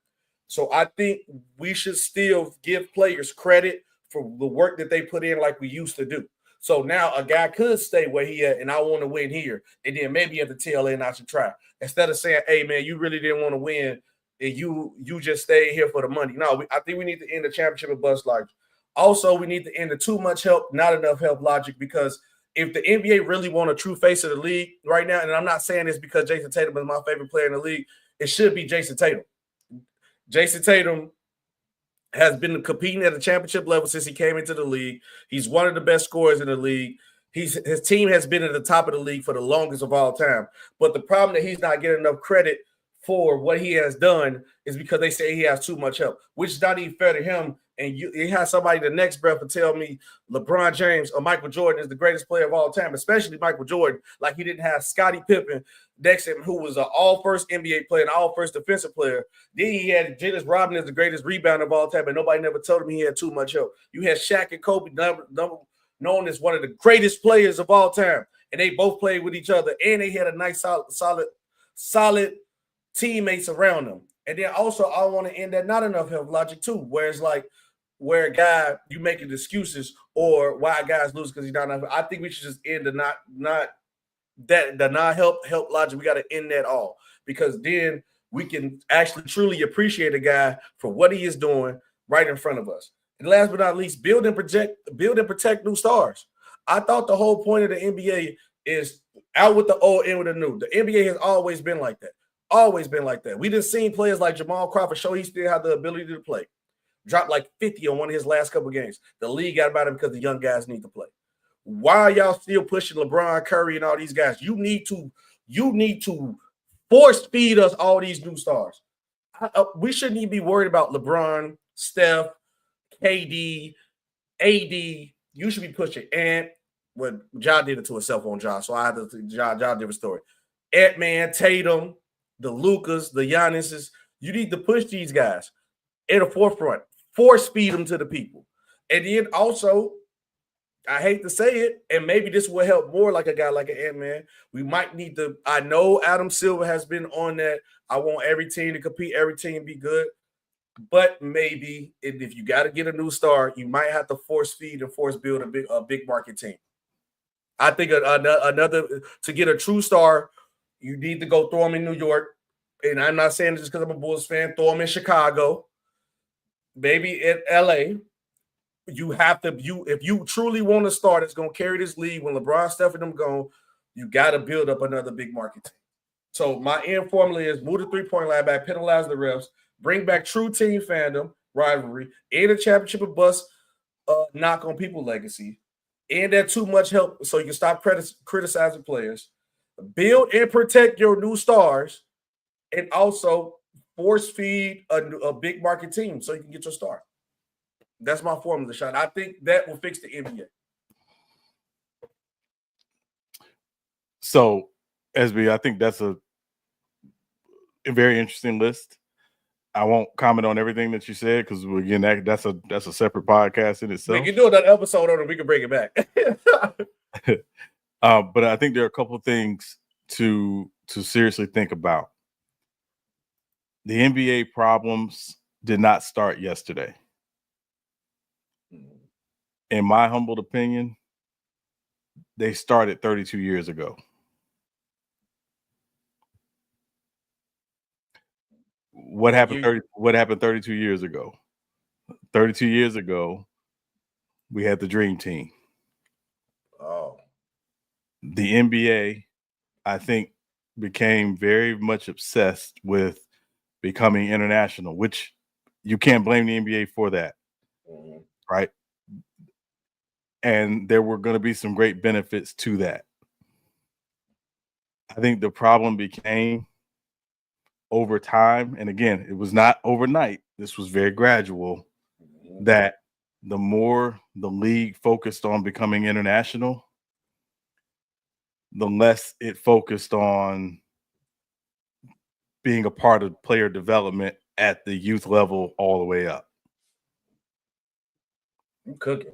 So I think we should still give players credit for the work that they put in like we used to do. So now a guy could stay where he at, and I want to win here. And then maybe at the tail end I should try. Instead of saying, hey, man, you really didn't want to win, and you just stayed here for the money. No, I think we need to end the championship of bust logic. Also, we need to end the too much help, not enough help logic, because if the NBA really want a true face of the league right now, and I'm not saying this because Jason Tatum is my favorite player in the league, it should be Jason Tatum. Jason Tatum has been competing at the championship level since he came into the league. He's one of the best scorers in the league. His team has been at the top of the league for the longest of all time. But the problem that he's not getting enough credit for what he has done is because they say he has too much help, which is not even fair to him. And you have somebody the next breath to tell me LeBron James or Michael Jordan is the greatest player of all time, especially Michael Jordan, like he didn't have Scottie Pippen next to him, who was an all-first NBA player and all-first defensive player. Then he had Dennis Rodman as the greatest rebounder of all time, and nobody never told him he had too much help. You had Shaq and Kobe, known as one of the greatest players of all time, and they both played with each other, and they had a nice, solid teammates around them. And then also, I want to end that not enough help logic too, where it's like, where a guy, you making excuses or why guys lose because he's not enough. I think we should just end the not help logic. We got to end that all, because then we can actually truly appreciate a guy for what he is doing right in front of us. And last but not least, build and protect new stars. I thought the whole point of the NBA is out with the old, in with the new. The NBA has always been like that. Always been like that. We just seen players like Jamal Crawford show he still had the ability to play. Dropped like 50 on one of his last couple games. The league got about him because the young guys need to play. Why are y'all still pushing LeBron, Curry, and all these guys? You need to force feed us all these new stars. We shouldn't even be worried about LeBron, Steph, KD, AD. You should be pushing Ant. Well, Ja did it to himself on Ja, so I have to Ja different story. Ant-Man, Tatum, the Lucas, the Giannis's. You need to push these guys in the forefront. Force feed them to the people. And then also, I hate to say it, and maybe this will help more like a guy like an Ant-Man. We might need to, I know Adam Silver has been on that. I want every team to compete, every team be good. But maybe if you got to get a new star, you might have to force feed and force build a big market team. I think another to get a true star, you need to go throw them in New York. And I'm not saying this just because I'm a Bulls fan. Throw them in Chicago, maybe in LA. You have to, if you truly want a star that's going to carry this league when LeBron, Steph, and them gone, you got to build up another big market team. So my end formula is move the 3-point line back, penalize the refs, bring back true team fandom, rivalry, end the championship of bust, knock on people legacy, and that too much help so you can stop criticizing players, build and protect your new stars, and also force feed a big market team so you can get your star. That's my formula, shot. I think that will fix the NBA. So, SB, I think that's a very interesting list. I won't comment on everything that you said because again, that's a separate podcast in itself. We can do another episode on it. We can bring it back. But I think there are a couple of things to seriously think about. The NBA problems did not start yesterday. In my humble opinion, they started 32 years ago. What happened 32 years ago? 32 years ago, we had the Dream Team. Oh. The NBA, I think, became very much obsessed with becoming international, which you can't blame the NBA for that, right? and there were going to be some great benefits to that. I think the problem became over time, and again, it was not overnight. This was very gradual, that the more the league focused on becoming international, the less it focused on being a part of player development at the youth level all the way up. I'm cooking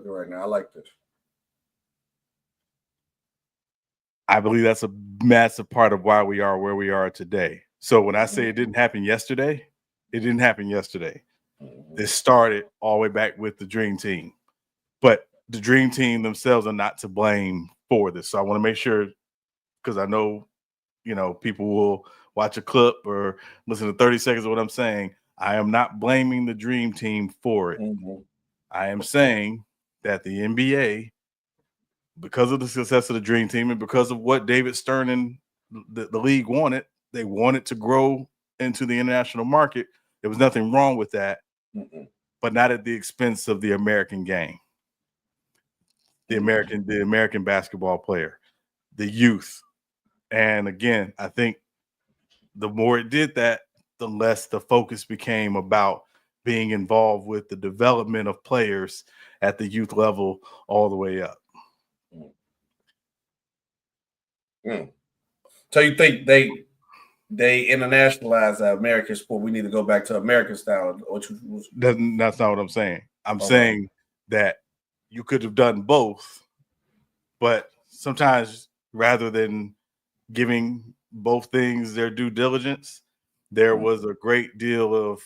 right now. I like this. I believe that's a massive part of why we are where we are today. So when I say it didn't happen yesterday, it didn't happen yesterday. It started all the way back with the Dream Team. But the Dream Team themselves are not to blame for this. So I want to make sure, because I know, people will watch a clip or listen to 30 seconds of what I'm saying. I am not blaming the Dream Team for it. I am saying that the NBA, because of the success of the Dream Team and because of what David Stern and the league wanted, they wanted to grow into the international market. There was nothing wrong with that, but not at the expense of the American game, the American basketball player, the youth. And again, I think the more it did that, the less the focus became about being involved with the development of players at the youth level all the way up. So you think they internationalize American sport? We need to go back to American style. That's not what I'm saying. I'm saying that you could have done both, but sometimes rather than giving both things their due diligence, there was a great deal of,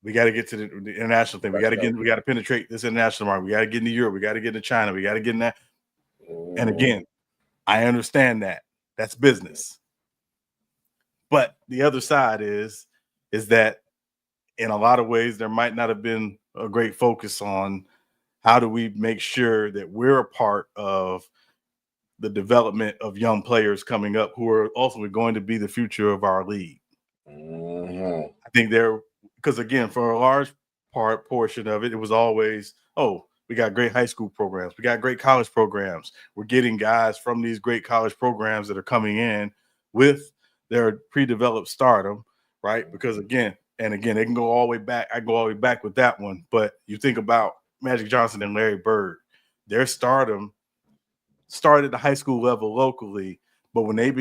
we got to get to the international thing. We got to penetrate this international market. We got to get into Europe. We got to get into China. We got to get in that. And again, I understand that. That's business. But the other side is that in a lot of ways, there might not have been a great focus on how do we make sure that we're a part of the development of young players coming up who are ultimately going to be the future of our league. I think because again, for a large portion of it, it was always, we got great high school programs. We got great college programs. We're getting guys from these great college programs that are coming in with their pre-developed stardom, right? Because again, they can go all the way back. I go all the way back with that one. But you think about Magic Johnson and Larry Bird, their stardom started at the high school level locally, but when they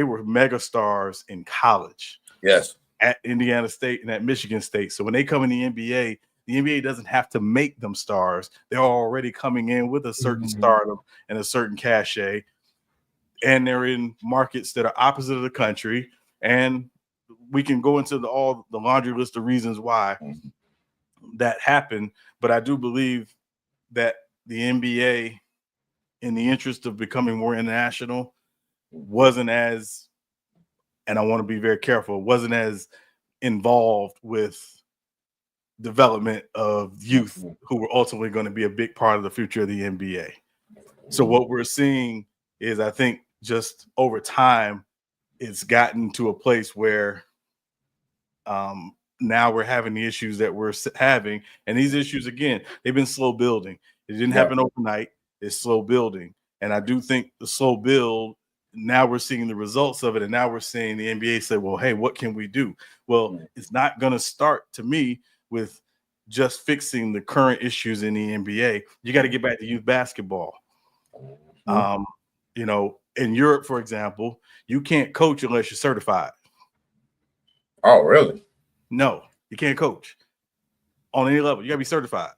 were mega stars in college. Yes. At Indiana State and at Michigan State. So when they come in the NBA doesn't have to make them stars. They're already coming in with a certain stardom and a certain cachet. And they're in markets that are opposite of the country. And we can go into all the laundry list of reasons why that happened. But I do believe that the NBA, in the interest of becoming more international, wasn't as, and I want to be very careful, wasn't as involved with development of youth who were ultimately going to be a big part of the future of the NBA. So what we're seeing is, I think, just over time, it's gotten to a place where now we're having the issues that we're having. And these issues, again, they've been slow building. It didn't happen overnight. It's slow building. And I do think the slow build, now we're seeing the results of it. And now we're seeing the NBA say, well, hey, what can we do? Well, it's not going to start, to me, with just fixing the current issues in the NBA. You got to get back to youth basketball. In Europe, for example, you can't coach unless you're certified. Oh, really? No, you can't coach on any level. You got to be certified.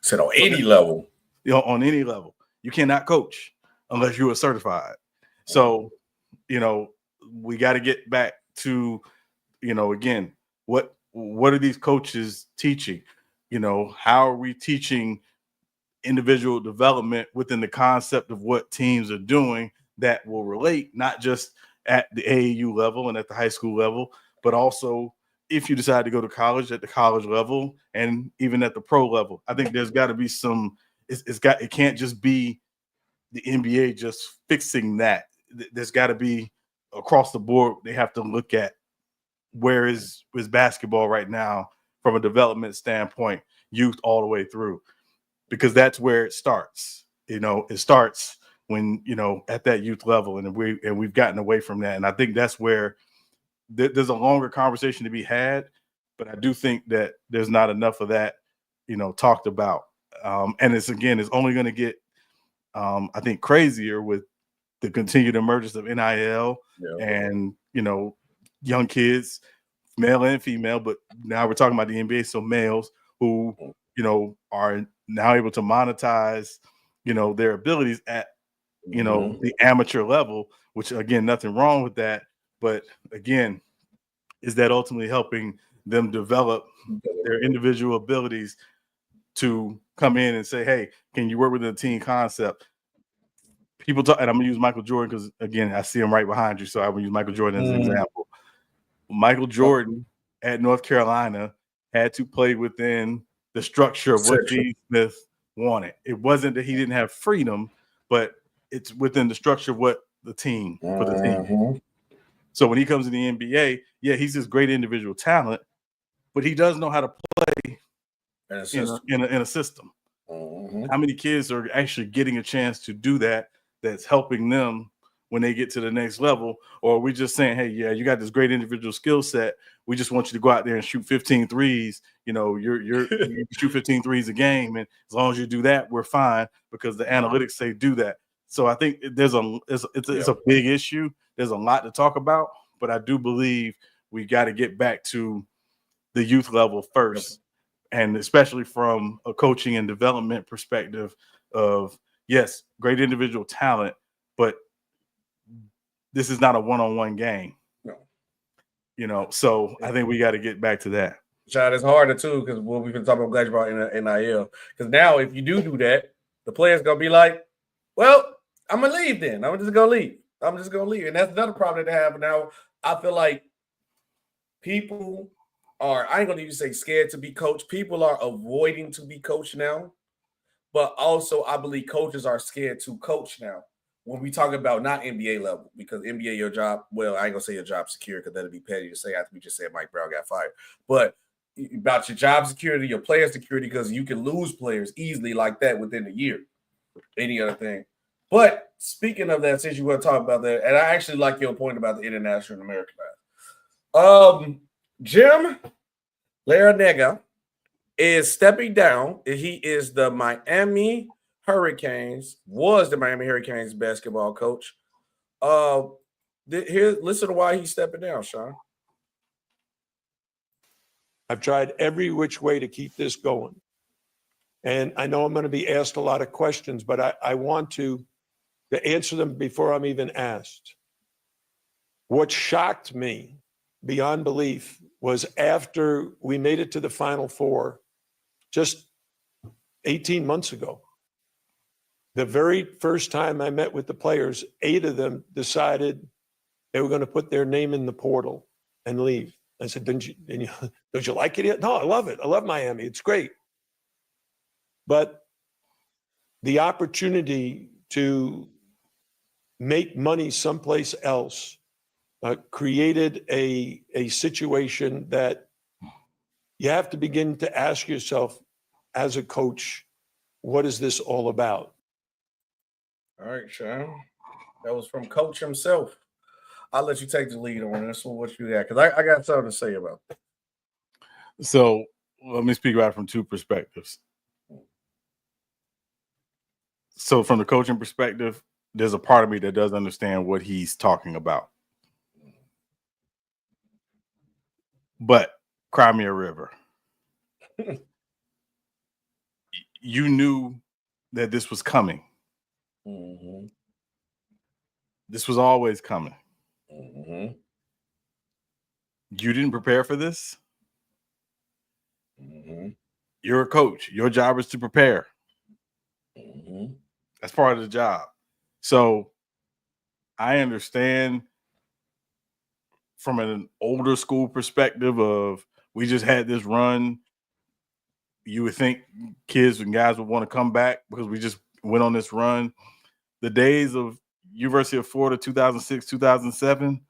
Said on any level. On any level. You cannot coach unless you are certified. So, we got to get back to, again, what are these coaches teaching? How are we teaching individual development within the concept of what teams are doing that will relate not just at the AAU level and at the high school level, but also if you decide to go to college, at the college level and even at the pro level. I think there's got to be it can't just be the NBA just fixing that. There's got to be across the board. They have to look at where is basketball right now from a development standpoint, youth all the way through. because that's where it starts. It starts when, at that youth level, and we've gotten away from that. And I think that's where there's a longer conversation to be had, but I do think that there's not enough of that, talked about. And it's only going to get, I think, crazier with the continued emergence of NIL and, young kids, male and female, but now we're talking about the NBA. So males who, are now able to monetize, their abilities at, the amateur level, which again, nothing wrong with that. But again, is that ultimately helping them develop their individual abilities to come in and say, hey, can you work with a team concept? People talk, and I'm gonna use Michael Jordan because again, I see him right behind you, so I will use Michael Jordan as an example. Michael Jordan at North Carolina had to play within the structure of what Gene Smith wanted. It wasn't that he didn't have freedom, but it's within the structure of what the team for the team. So when he comes to the NBA, yeah, he's this great individual talent, but he does know how to play in a system. How many kids are actually getting a chance to do that? That's helping them when they get to the next level, or are we just saying, hey, yeah, you got this great individual skill set. We just want you to go out there and shoot 15 threes. You shoot 15 threes a game, and as long as you do that, we're fine because the analytics say do that. So I think it's a big issue. There's a lot to talk about, but I do believe we got to get back to the youth level first, and especially from a coaching and development perspective of, yes, great individual talent, but this is not a one-on-one game. No. So I think we got to get back to that. Shot, it's harder too, because what we've been talking about, glad you brought in NIL. Because now if you do that, the player's gonna be like, well, I'm gonna leave then. I'm just gonna leave. And that's another problem that they have now. I feel like people are, I ain't gonna even say scared to be coached. People are avoiding to be coached now. But also, I believe coaches are scared to coach now. When we talk about not NBA level, because NBA, your job, well, I ain't gonna say your job secure because that'd be petty to say after we just said Mike Brown got fired. But about your job security, your player security, because you can lose players easily like that within a year. Any other thing. But speaking of that, since you want to talk about that, and I actually like your point about the international and American. Jim Larrañaga is stepping down. He is the Miami Hurricanes, was the Miami Hurricanes basketball coach. Here, listen to why he's stepping down, Sean. I've tried every which way to keep this going. And I know I'm going to be asked a lot of questions, but I want to answer them before I'm even asked. What shocked me beyond belief was after we made it to the Final Four just 18 months ago, the very first time I met with the players, 8 of them decided they were going to put their name in the portal and leave. I said, don't you like it yet? No, I love it. I love Miami. It's great. But the opportunity to make money someplace else created a situation that you have to begin to ask yourself as a coach, what is this all about? All right, Sean. That was from Coach himself. I'll let you take the lead on this one. What you got? Because I got something to say about that. So let me speak about it from two perspectives. So from the coaching perspective, there's a part of me that does understand what he's talking about. But cry me a river. You knew that this was coming. Mm-hmm. This was always coming. Mm-hmm. You didn't prepare for this. Mm-hmm. You're a coach. Your job is to prepare. Mm-hmm. That's part of the job. So I understand from an older school perspective of we just had this run. You would think kids and guys would want to come back because we just went on this run. The days of University of Florida 2006, 2007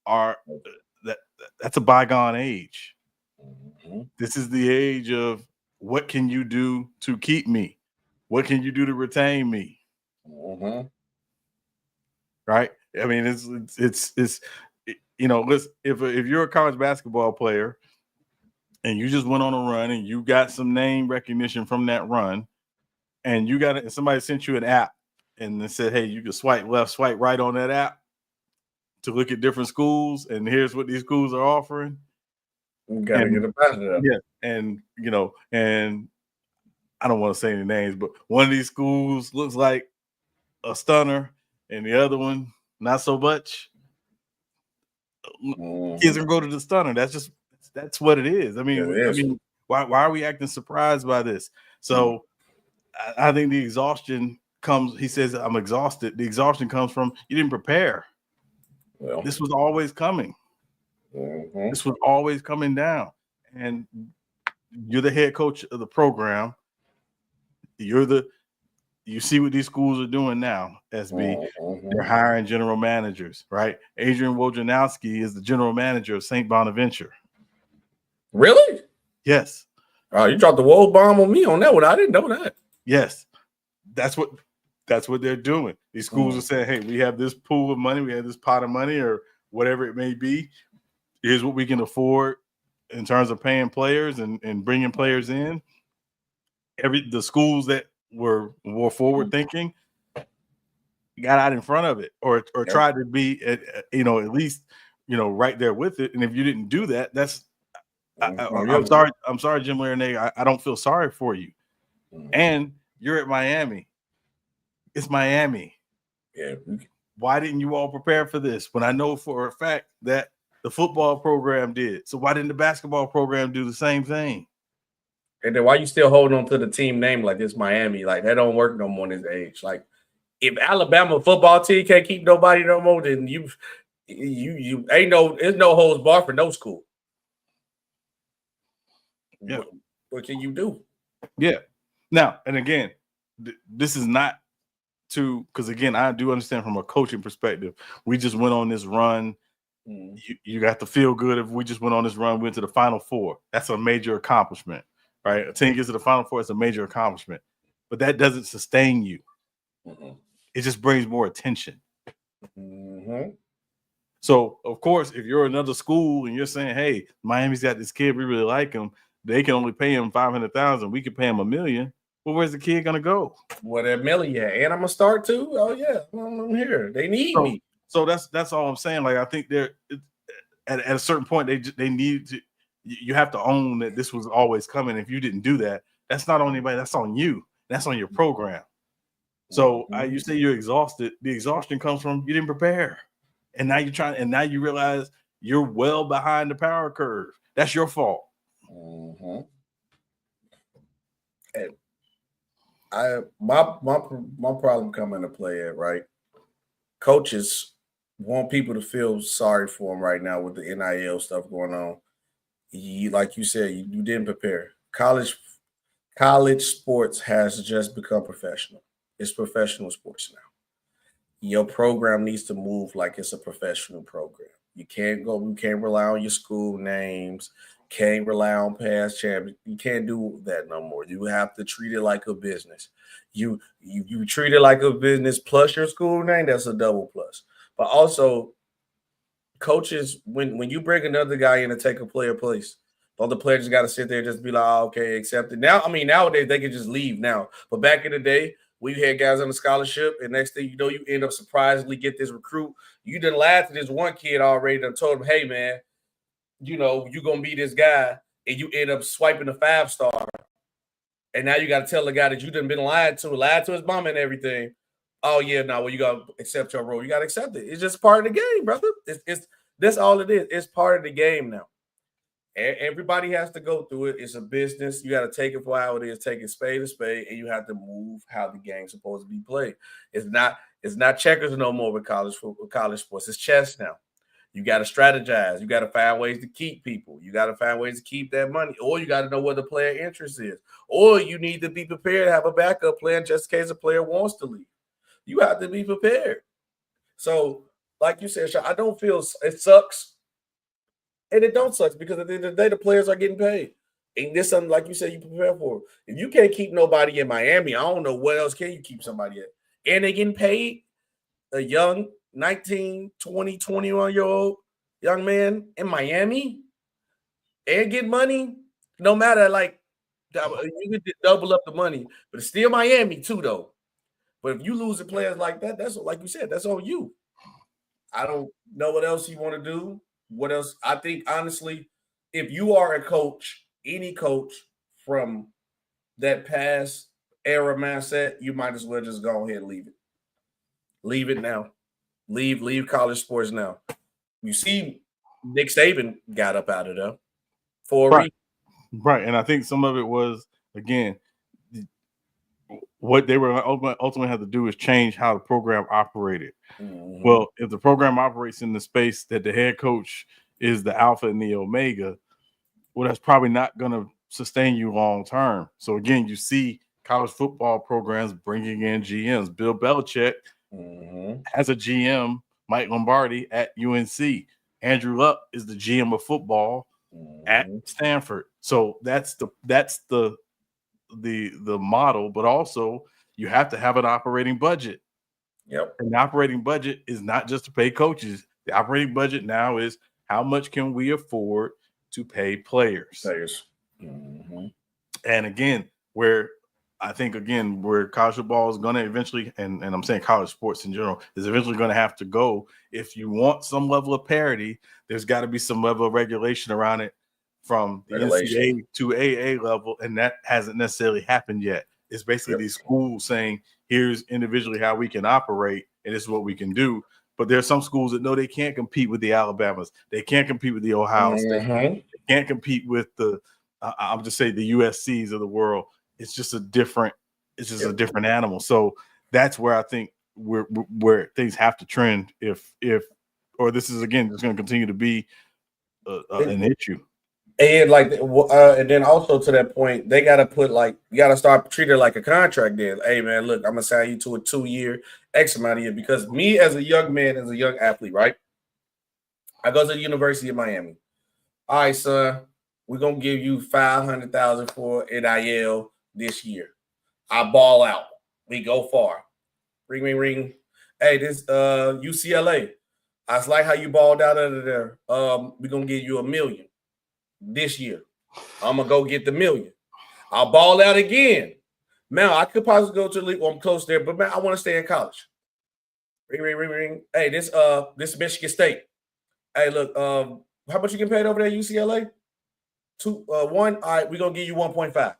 are that's a bygone age. Mm-hmm. This is the age of what can you do to keep me? What can you do to retain me? Mm-hmm. Right? I mean, it's you know, listen, if you're a college basketball player and you just went on a run and you got some name recognition from that run, and you got it, somebody sent you an app and they said, hey, you can swipe left, swipe right on that app to look at different schools, and here's what these schools are offering. You gotta get up out of there. Yeah, and you know, and I don't want to say any names, but one of these schools looks like a stunner, and the other one not so much. Kids can go to the stunner. That's what it is. I mean, why are we acting surprised by this? So I think the exhaustion comes. He says, "I'm exhausted." The exhaustion comes from you didn't prepare. Well, This was always coming. This was always coming down, and you're the head coach of the program. You see what these schools are doing now, SB. They're hiring general managers, right? Adrian Wojnarowski is the general manager of St. Bonaventure. Really? Yes. Oh, you dropped the woe bomb on me on that one. I didn't know that. Yes. That's what they're doing. These schools are saying, hey, we have this pool of money, we have this pot of money, or whatever it may be. Here's what we can afford in terms of paying players and bringing players in. The schools that were more forward thinking got out in front of it, or tried to be at least right there with it. And if you didn't do that, that's I'm sorry, Jim Larrañaga. I don't feel sorry for you. And you're at Miami. It's Miami. Yeah. Why didn't you all prepare for this? When I know for a fact that the football program did. So why didn't the basketball program do the same thing? And then why you still holding on to the team name like it's Miami? Like that don't work no more in this age. Like if Alabama football team can't keep nobody no more, then you there's no holds bar for no school. Yeah. What can you do? Yeah. Now, and again, this is not because again, I do understand from a coaching perspective. We just went on this run. You got to feel good if we just went on this run, went to the Final Four. That's a major accomplishment, right? A team gets to the Final Four, it's a major accomplishment. But that doesn't sustain you. It just brings more attention. So, of course, if you're another school and you're saying, hey, Miami's got this kid, we really like him, they can only pay him $500,000, we could pay him $1 million. Well, where's the kid gonna go? Well, that $1 million, and I'm gonna start too. Oh yeah, I'm here. They need me. So that's all I'm saying. Like I think they're at a certain point they need to. You have to own that this was always coming. If you didn't do that, that's not on anybody. That's on you. That's on your program. So you say you're exhausted. The exhaustion comes from you didn't prepare, and now you're trying. And now you realize you're well behind the power curve. That's your fault. And my problem come into play at right. Coaches want people to feel sorry for them right now with the NIL stuff going on. Like you said, you didn't prepare. College sports has just become professional. It's professional sports now. Your program needs to move like it's a professional program. You can't rely on your school names. Can't rely on past champions. You can't do that no more. You have to treat it like a business. You treat it like a business plus your school name, that's a double plus. But also, coaches, when you bring another guy in to take a player place, the other player just got to sit there and just be like, oh, okay, accept it. Now, I mean, nowadays they can just leave now. But back in the day, we had guys on a scholarship, and next thing you know, you end up surprisingly get this recruit. You done lied to this one kid already and told him, hey, man, you're going to be this guy, and you end up swiping a 5-star. And now you got to tell the guy that you done been lied to his mom and everything. Oh, yeah, no, well, you got to accept your role. You got to accept it. It's just part of the game, brother. That's all it is. It's part of the game now. Everybody has to go through it. It's a business. You got to take it for how it is. Take it spade to spade, and you have to move how the game's supposed to be played. It's not checkers no more with college sports. It's chess now. You got to strategize. You got to find ways to keep people. You got to find ways to keep that money, or you got to know what the player interest is, or you need to be prepared to have a backup plan just in case a player wants to leave. You have to be prepared. So, like you said, I don't feel it sucks, and it don't suck because at the end of the day, the players are getting paid. Ain't this something like you said you prepare for? If you can't keep nobody in Miami, I don't know what else can you keep somebody at. And they getting paid a young 19, 20, 21-year-old young man in Miami and get money. No matter, like, you could double up the money, but it's still Miami too, though. But if you losing players like that, that's like you said, that's on you. I don't know what else you want to do. What else? I think honestly, if you are a coach, any coach from that past era mindset, you might as well just go ahead and leave it. Leave it now. Leave college sports now. You see, Nick Saban got up out of there for a reason. Right. And I think some of it was, again, what they were ultimately had to do is change how the program operated. Mm-hmm. Well, if the program operates in the space that the head coach is the alpha and the omega, well, that's probably not going to sustain you long term. So again, you see college football programs bringing in GMs. Bill Belichick has a GM, Mike Lombardi, at UNC. Andrew Luck is the GM of football at Stanford. So that's the model, but also you have to have an operating budget. Yep. And the operating budget is not just to pay coaches. The operating budget now is how much can we afford to pay players. Mm-hmm. And again, where college football is going to eventually, and I'm saying college sports in general, is eventually going to have to go. If you want some level of parity, there's got to be some level of regulation around it from the NCAA to AA level, and that hasn't necessarily happened yet. It's basically these schools saying, here's individually how we can operate, and this is what we can do. But there are some schools that know they can't compete with the Alabamas. They can't compete with the Ohio State. They can't compete with I'll just say the USCs of the world. It's just a different animal. So that's where I think where things have to trend if this is, again, just going to continue to be an issue. And and then also to that point, they got to you got to start treating it like a contract deal. Hey man, look, I'm going to sign you to a 2-year X amount of years, because me as a young man, as a young athlete, right? I go to the University of Miami. All right, son, we're going to give you $500,000 for NIL this year. I ball out. We go far. Ring, ring, ring. Hey, this UCLA. I like how you balled out of there. We're going to give you $1 million this year. I'm going to go get the $1 million. I'll ball out again. Man, I could possibly go to the league. Well, I'm close there, but man, I want to stay in college. Ring, ring, ring, ring. Hey, this is Michigan State. Hey, look, how much you get paid over there at UCLA? 1. All right, we're going to give you 1.5.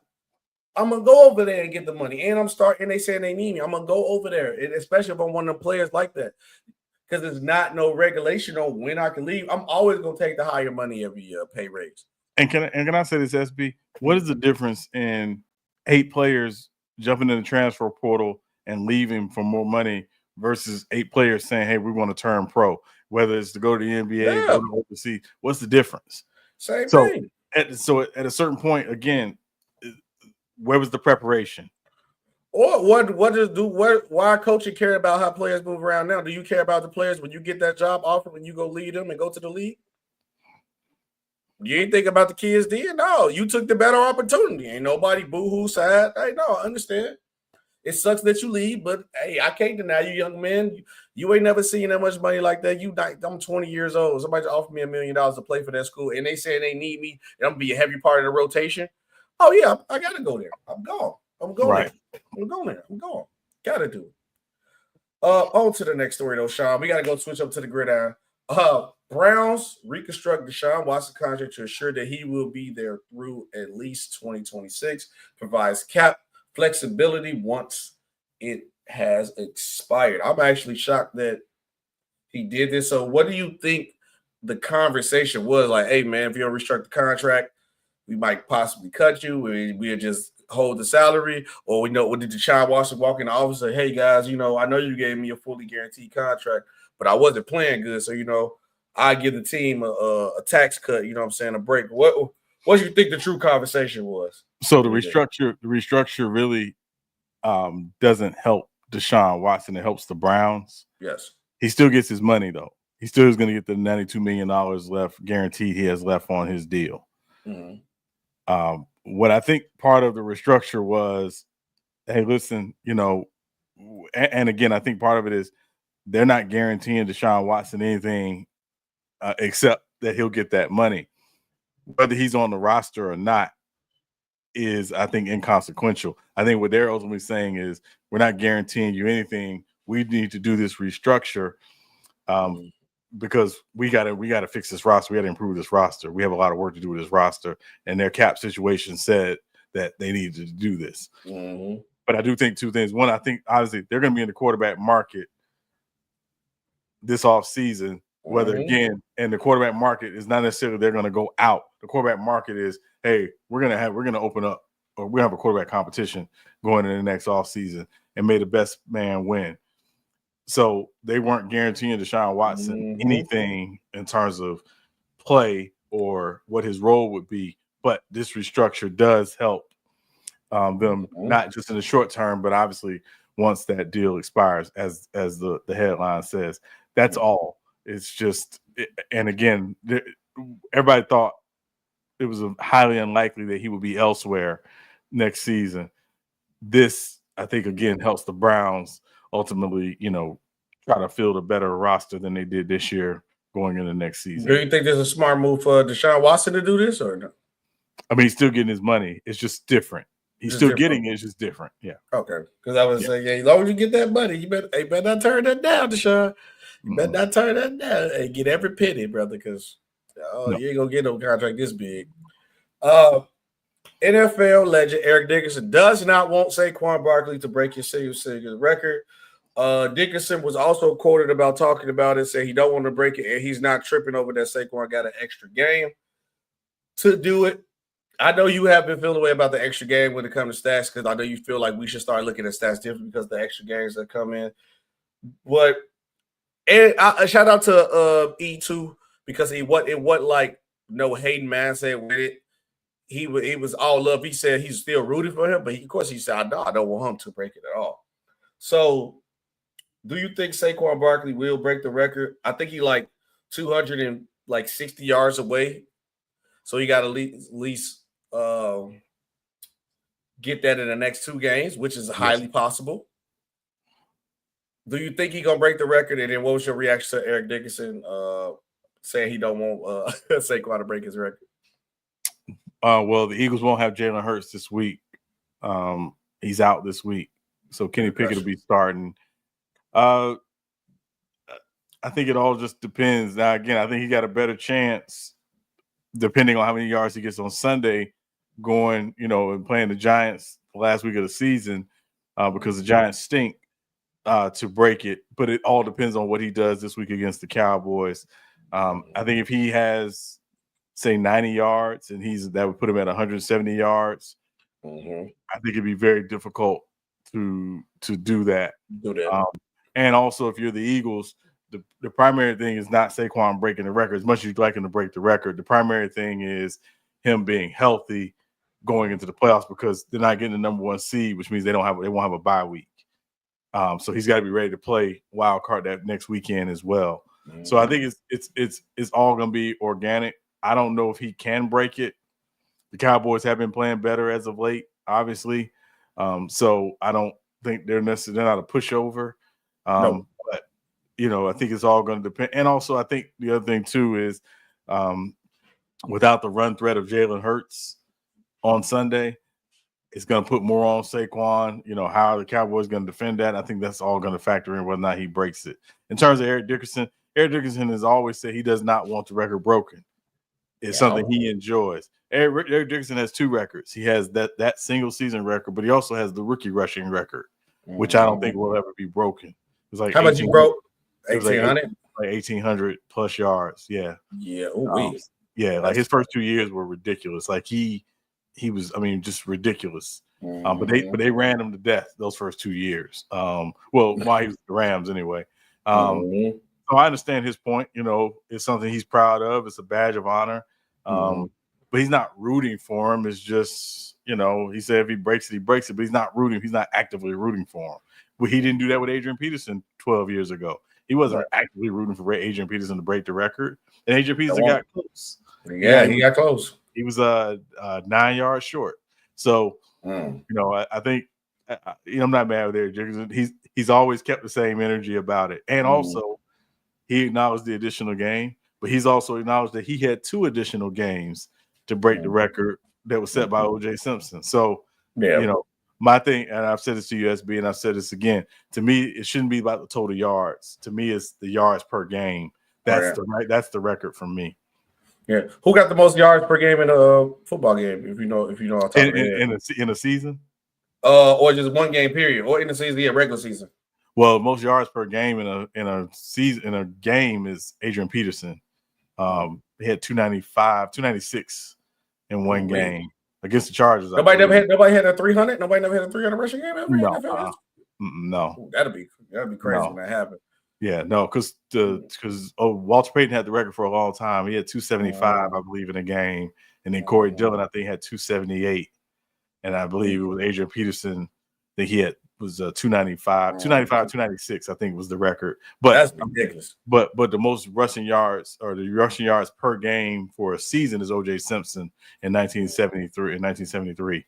I'm going to go over there and get the money. And they saying they need me. I'm going to go over there, especially if I'm one of them players like that. Because there's not no regulation on when I can leave. I'm always going to take the higher money every year, pay raise. And can I say this, SB? What is the difference in 8 players jumping in the transfer portal and leaving for more money versus 8 players saying, hey, we want to turn pro, whether it's to go to the NBA, go to overseas? What's the difference? Same thing. So at a certain point, again, where was the preparation? Or why coaching care about how players move around now? Do you care about the players when you get that job offer, when you go lead them and go to the league? You ain't think about the kids then? No, you took the better opportunity. Ain't nobody boo-hoo sad. Hey, no, I understand. It sucks that you leave, but hey, I can't deny you, young man. You ain't never seen that much money like that. I'm 20 years old. Somebody offered me $1 million to play for that school, and they say they need me, and I'm gonna be a heavy part of the rotation. Oh yeah, I gotta go there. I'm gone. I'm going right. there. I'm going there. I'm gone. Gotta do it. On to the next story though, Sean. We gotta go switch up to the gridiron. Browns reconstruct Deshaun Watson contract to ensure that he will be there through at least 2026. Provides cap flexibility once it has expired. I'm actually shocked that he did this. So what do you think the conversation was? Like, hey man, if you don't restructure the contract, we might possibly cut you. We'll just hold the salary. Or we know, what did Deshaun Watson walk in the office and say, hey guys, I know you gave me a fully guaranteed contract, but I wasn't playing good. So, I give the team a tax cut, a break. What do you think the true conversation was? So the restructure really doesn't help Deshaun Watson. It helps the Browns. Yes. He still gets his money though. He still is going to get the $92 million left guaranteed he has left on his deal. Mm-hmm. What I think part of the restructure was, hey, listen, and again, I think part of it is they're not guaranteeing Deshaun Watson anything except that he'll get that money. Whether he's on the roster or not is, I think, inconsequential. I think what they're ultimately saying is we're not guaranteeing you anything. We need to do this restructure because we gotta fix this roster. We got to improve this roster. We have a lot of work to do with this roster, and their cap situation said that they needed to do this. Mm-hmm. But I do think two things. One, I think obviously they're going to be in the quarterback market this offseason. Whether again, and the quarterback market is not necessarily they're going to go out. The quarterback market is, hey, we're going to open up, or we have a quarterback competition going into the next offseason, and may the best man win. So they weren't guaranteeing Deshaun Watson anything in terms of play or what his role would be. But this restructure does help them, not just in the short term, but obviously once that deal expires, as the headline says. That's all. It's just, and again, everybody thought it was highly unlikely that he would be elsewhere next season. This, I think, again, helps the Browns ultimately, try to field a better roster than they did this year going into next season. Do you think there's a smart move for Deshaun Watson to do this or no? I mean, he's still getting his money. It's just different. He's still getting it. It's just different. Yeah. Okay. Because I was saying, as long as you get that money, you better not turn that down, Deshaun. You better not turn that down and get every penny, brother, because you ain't going to get no contract this big. NFL legend Eric Dickerson does not want Saquon Barkley to break his single record. Dickerson was also quoted about talking about it, saying he don't want to break it, and he's not tripping over that Saquon got an extra game to do it. I know you have been feeling away about the extra game when it comes to stats, because I know you feel like we should start looking at stats different because of the extra games that come in. But a shout out to E2, because it wasn't like no hating mindset with it. He was all love. He said he's still rooting for him, but of course he said, I don't want him to break it at all. So do you think Saquon Barkley will break the record? I think he like 260 yards away. So he got to at least get that in the next two games, which is highly possible. Do you think he's going to break the record? And then what was your reaction to Eric Dickerson saying he don't want Saquon to break his record? Well, the Eagles won't have Jalen Hurts this week. He's out this week. So Kenny Pickett will be starting. I think it all just depends. Now, again, I think he got a better chance, depending on how many yards he gets on Sunday, going, and playing the Giants the last week of the season, because the Giants stink, to break it. But it all depends on what he does this week against the Cowboys. I think if he has, say, 90 yards, and that would put him at 170 yards, I think it'd be very difficult to do that. And also, if you're the Eagles, the primary thing is not Saquon breaking the record. As much as you'd like him to break the record, the primary thing is him being healthy going into the playoffs, because they're not getting the number one seed, which means they won't have a bye week. So he's got to be ready to play wild card that next weekend as well. So I think it's all going to be organic. I don't know if he can break it. The Cowboys have been playing better as of late, obviously. So I don't think they're not a pushover. No. But, I think it's all going to depend. And also, I think the other thing, too, is without the run threat of Jalen Hurts on Sunday, it's going to put more on Saquon. How are the Cowboys going to defend that? I think that's all going to factor in whether or not he breaks it. In terms of Eric Dickerson has always said he does not want the record broken. It's something he enjoys. Eric Dickerson has two records. He has that single season record, but he also has the rookie rushing record, which I don't think will ever be broken. It's like how much you broke? 1,800? Like 1,800 plus yards. Yeah. Yeah. Like his first 2 years were ridiculous. Like he was, just ridiculous. But they ran him to death those first 2 years. While he was with the Rams anyway. So I understand his point. It's something he's proud of. It's a badge of honor. But he's not rooting for him. It's just, he said if he breaks it, he breaks it. But he's not rooting. He's not actively rooting for him. Well, he didn't do that with Adrian Peterson 12 years ago. He wasn't actively rooting for Adrian Peterson to break the record. And Adrian Peterson got close. Yeah, he got close. He was 9 yards short. So, Mm. you know, I think I'm not mad with Eric Dickerson. He's always kept the same energy about it. And also, he acknowledged the additional game, but he's also acknowledged that he had 2 additional games to break the record that was set by O.J. Simpson. So, you know, my thing, and I've said this to USB, and I've said this again. To me, it shouldn't be about the total yards. To me, it's the yards per game. That's that's the record for me. Yeah. Who got the most yards per game in a football game? If you know, on top of in a season, or just one game period, or in the season, regular season. Well, most yards per game in a season in a game is Adrian Peterson. He had 295, 296 in one game against the Chargers. Nobody had a 300. Nobody never had a 300 rushing game ever. No. Ooh, that'd be crazy when that happened. Yeah, no, because Walter Payton had the record for a long time. He had 275, I believe, in a game, and then Corey Dillon, I think, had 278, and I believe it was Adrian Peterson that he had was 295, 296, I think was the record. But that's ridiculous. But the most rushing yards or the rushing yards per game for a season is O.J. Simpson in 1973. In 1973,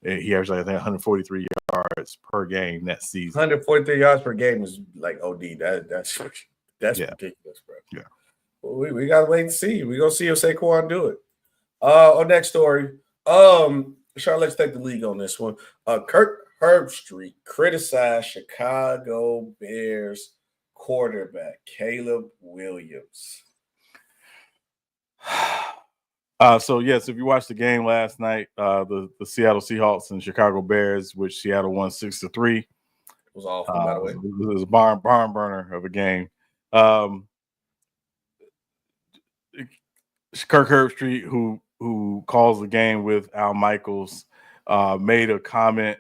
he averaged, I think, 143 yards per game that season. 143 yards per game is like OD. That's ridiculous, bro. Yeah. Well, we gotta wait and see. We're gonna see if Saquon do it. On next story. Sean, let's take the league on this one. Kirk Herbstreit criticized Chicago Bears quarterback Caleb Williams. So yes, if you watched the game last night, the Seattle Seahawks and Chicago Bears, which Seattle won 6-3. It was awful, by the way. It was a barn burner of a game. Kirk Herbstreit, who calls the game with Al Michaels, made a comment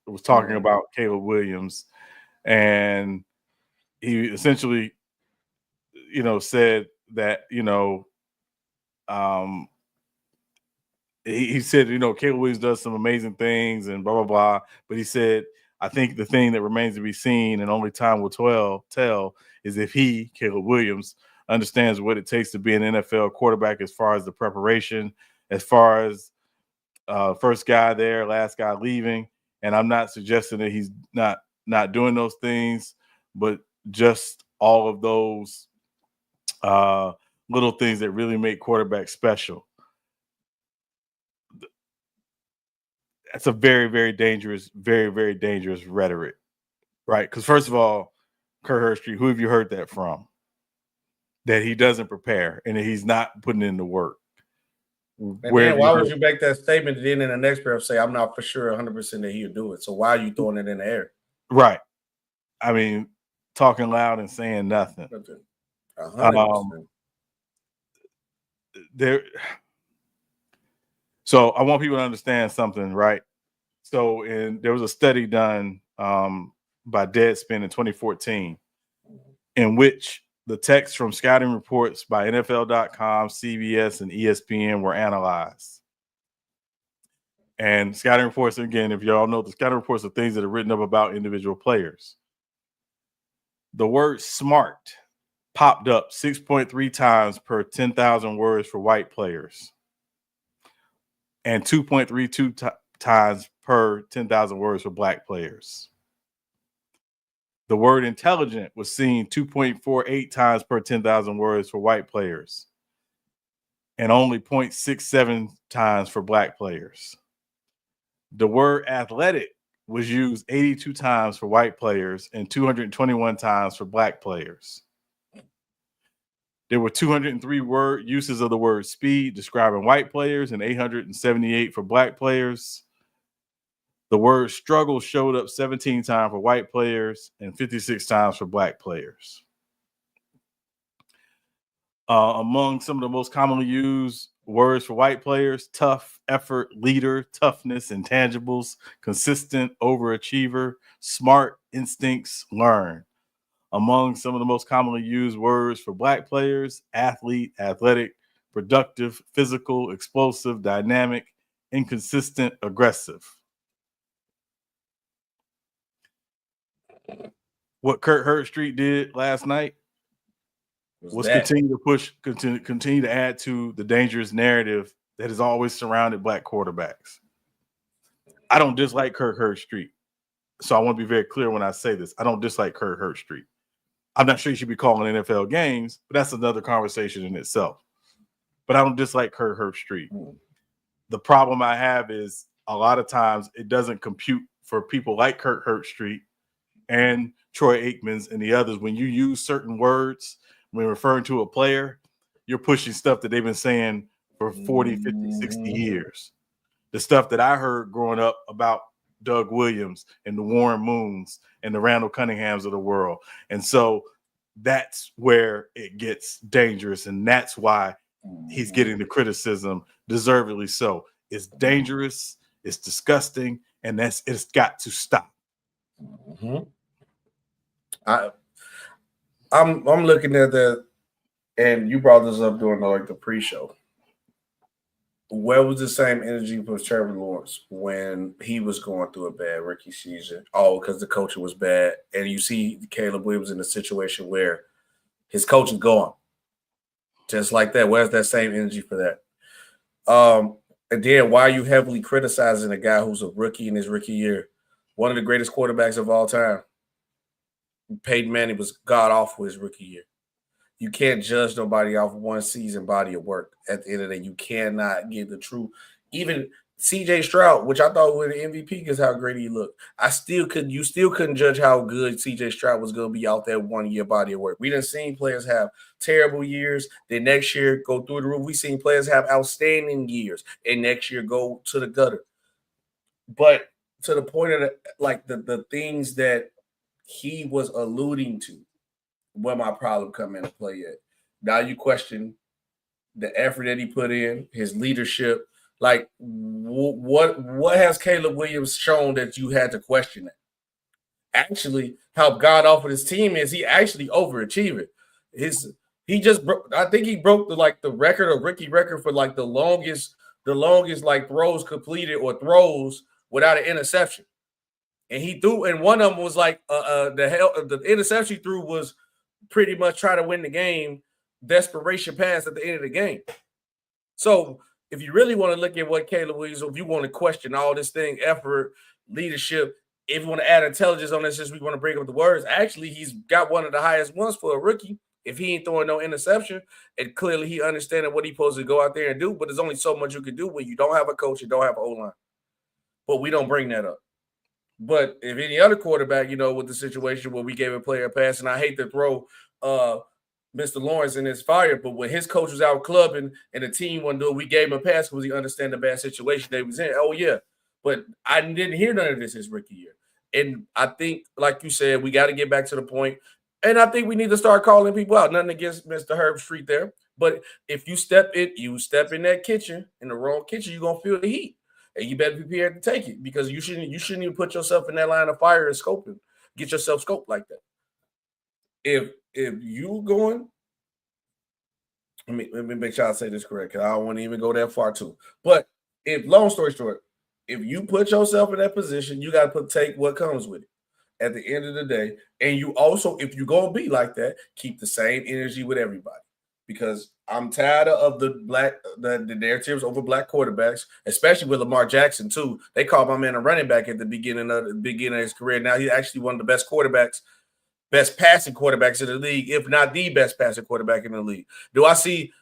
was talking about Caleb Williams, and he essentially, said that, he said, Caleb Williams does some amazing things and blah, blah, blah. But he said, I think the thing that remains to be seen and only time will tell is if Caleb Williams, understands what it takes to be an NFL quarterback as far as the preparation, as far as first guy there, last guy leaving. And I'm not suggesting that he's not doing those things, but just all of those little things that really make quarterbacks special. That's a very, very dangerous, very, very dangerous rhetoric, right? Because first of all, Kirk Herbstreit, who have you heard that from? That he doesn't prepare and that he's not putting in the work. Why would you make that statement and then in the next breath say, I'm not for sure 100% that he'll do it? So why are you throwing it in the air? Right. I mean, talking loud and saying nothing. 100%. So I want people to understand something, right? So there was a study done by Deadspin in 2014 in which the text from scouting reports by NFL.com, CBS, and ESPN were analyzed. And scouting reports, again, if y'all know, the scouting reports are things that are written up about individual players. The word smart popped up 6.3 times per 10,000 words for white players and 2.32 times per 10,000 words for black players. The word intelligent was seen 2.48 times per 10,000 words for white players and only 0.67 times for black players. The word athletic was used 82 times for white players and 221 times for black players. There were 203 word uses of the word speed describing white players and 878 for black players. The word struggle showed up 17 times for white players and 56 times for black players. Among some of the most commonly used words for white players, tough, effort, leader, toughness, intangibles, consistent, overachiever, smart, instincts, learn. Among some of the most commonly used words for black players, athlete, athletic, productive, physical, explosive, dynamic, inconsistent, aggressive. What Kirk Herbstreit did last night was continue to push, continue to add to the dangerous narrative that has always surrounded black quarterbacks. I don't dislike Kirk Herbstreit. So I want to be very clear when I say this. I don't dislike Kirk Herbstreit. I'm not sure you should be calling NFL games, but that's another conversation in itself. But I don't dislike Kirk Herbstreit. The problem I have is a lot of times it doesn't compute for people like Kirk Herbstreit and Troy Aikmans and the others. When you use certain words when referring to a player, you're pushing stuff that they've been saying for 40, 50, 60 years. The stuff that I heard growing up about Doug Williams and the Warren Moons and the Randall Cunninghams of the world. And so that's where it gets dangerous. And that's why he's getting the criticism, deservedly so. It's dangerous, it's disgusting, and it's got to stop. I'm looking at that, and you brought this up during the pre-show. Where was the same energy for Trevor Lawrence when he was going through a bad rookie season? Oh, because the coaching was bad. And you see Caleb Williams in a situation where his coach is gone. Just like that. Where's that same energy for that? And then why are you heavily criticizing a guy who's a rookie in his rookie year? One of the greatest quarterbacks of all time. Peyton Manning was god-awful his rookie year. You can't judge nobody off one season body of work. At the end of the day, you cannot get the true. Even C.J. Stroud, which I thought was the MVP because how great he looked. You still couldn't judge how good C.J. Stroud was going to be out there 1 year body of work. We done seen players have terrible years. Then next year go through the roof. We seen players have outstanding years, and next year go to the gutter. But to the point of the things that he was alluding to, where my problem come into play at. Now you question the effort that he put in, his leadership. Like, what has Caleb Williams shown that you had to question that? Actually, how god awful his team is, he actually overachieved. I think he broke the record or rookie record for the longest throws completed or throws without an interception. And he threw, and one of them was the interception he threw was pretty much try to win the game, desperation pass at the end of the game. So if you really want to look at what Caleb Williams, if you want to question all this thing, effort, leadership, if you want to add intelligence on this, just we want to bring up the words, actually he's got one of the highest ones for a rookie. If he ain't throwing no interception, and clearly he understanding what he's supposed to go out there and do, but there's only so much you can do when you don't have a coach, you don't have an O-line. But we don't bring that up. But if any other quarterback, with the situation where we gave a player a pass, and I hate to throw Mr. Lawrence in his fire, but when his coach was out clubbing and the team wasn't doing, we gave him a pass because he understand the bad situation they was in. Oh, yeah. But I didn't hear none of this his rookie year. And I think, like you said, we got to get back to the point. And I think we need to start calling people out. Nothing against Mr. Herbstreit there. But if you step in that kitchen, in the wrong kitchen, you're going to feel the heat. And you better be prepared to take it because you shouldn't even put yourself in that line of fire and scoping. Get yourself scoped like that. If you going, let me make sure I say this correct because I don't want to even go that far too. But long story short, if you put yourself in that position, you got to take what comes with it at the end of the day. And you also, if you're going to be like that, keep the same energy with everybody. Because I'm tired of the narratives over black quarterbacks, especially with Lamar Jackson too. They called my man a running back at the beginning of his career. Now he's actually one of the best passing quarterbacks in the league, if not the best passing quarterback in the league. Do I see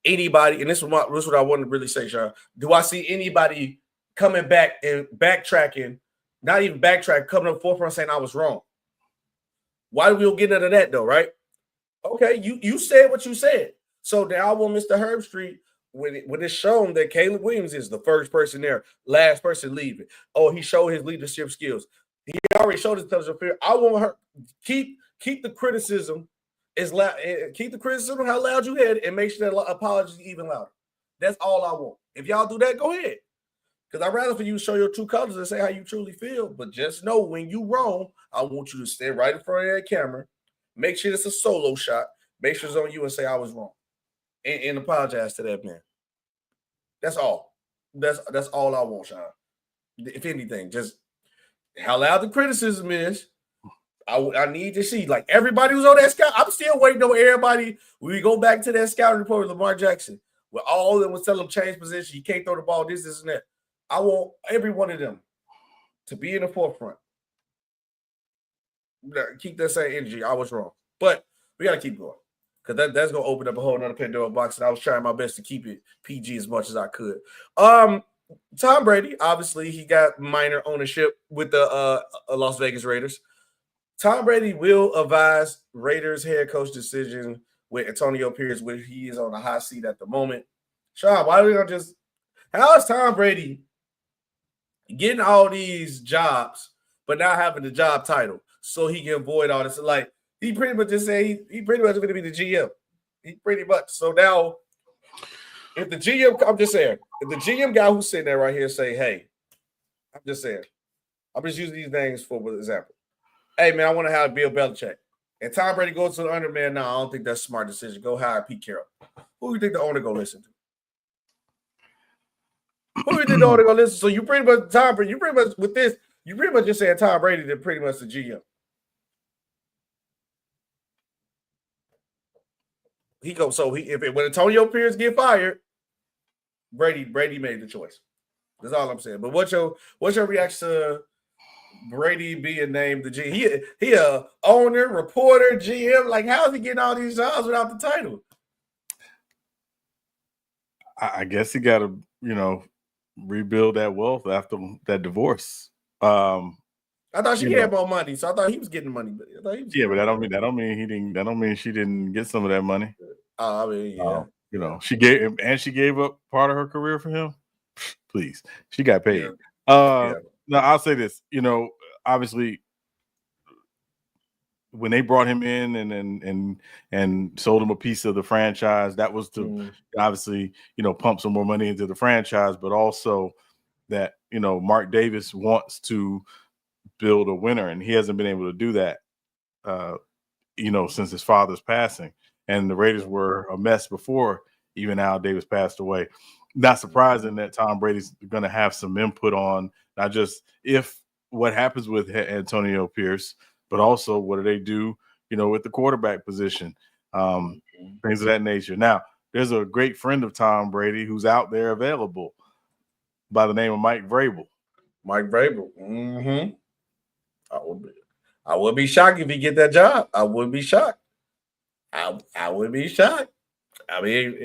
anybody? And this is what I want to really say, Sean. Do I see anybody coming back and backtracking? Not even backtrack, coming up forefront saying I was wrong. Why do we get into that though? Right? Okay, you said what you said. So now I want Mr. Herbstreit, when it's shown that Caleb Williams is the first person there, last person leaving. Oh, he showed his leadership skills. He already showed his intelligence. I want her keep the criticism as loud. Keep the criticism how loud you had, and make sure that apology is even louder. That's all I want. If y'all do that, go ahead. Because I'd rather for you to show your true colors and say how you truly feel. But just know when you wrong, I want you to stand right in front of that camera. Make sure it's a solo shot. Make sure it's on you and say I was wrong. And apologize to that man. That's all. That's all I want, Sean. If anything, just how loud the criticism is, I need to see like everybody who's on that scout. I'm still waiting on everybody. We go back to that scouting report with Lamar Jackson, where all of them was telling him change position. You can't throw the ball. This, and that. I want every one of them to be in the forefront. Keep that same energy. I was wrong, but we got to keep going because that's gonna open up a whole nother Pandora box. And I was trying my best to keep it PG as much as I could. Tom Brady, obviously, he got minor ownership with the Las Vegas Raiders. Tom Brady will advise Raiders head coach decision with Antonio Pierce, where he is on a hot seat at the moment. Sean, why don't we just – how is Tom Brady getting all these jobs but not having the job title so he can avoid all this? Like, he pretty much just said he pretty much going to be the GM. He pretty much. So now, if the GM – I'm just saying, if the GM guy who's sitting there right here say, hey, I'm just saying, I'm just using these names for example. Hey, man, I want to have Bill Belichick. And Tom Brady goes to the underman. No, I don't think that's a smart decision. Go hire Pete Carroll. Who do you think the owner go listen to? Who do you think the owner go listen to? So you pretty much, Tom Brady, you pretty much, with this, you pretty much just saying Tom Brady did pretty much the GM. He goes, so when Antonio Pierce get fired, Brady made the choice. That's all I'm saying. But what's your reaction to Brady being named the GM? He a owner, reporter, GM. Like, how is he getting all these jobs without the title? I guess he got to, rebuild that wealth after that divorce. I thought she had more money, so I thought he was getting money. But that don't mean he didn't. That don't mean she didn't get some of that money. I mean, yeah. She gave up part of her career for him. Please, she got paid. Yeah. Now I'll say this. Obviously, when they brought him in and sold him a piece of the franchise, that was to obviously pump some more money into the franchise, but also that Mark Davis wants to build a winner, and he hasn't been able to do that since his father's passing. And the Raiders were a mess before even Al Davis passed away. Not surprising that Tom Brady's going to have some input on not just what happens with Antonio Pierce, but also what do they do, with the quarterback position, things of that nature. Now, there's a great friend of Tom Brady who's out there available by the name of Mike Vrabel. Mike Vrabel. Mm-hmm. I would be shocked if he get that job. I would be shocked. I would be shocked. I mean,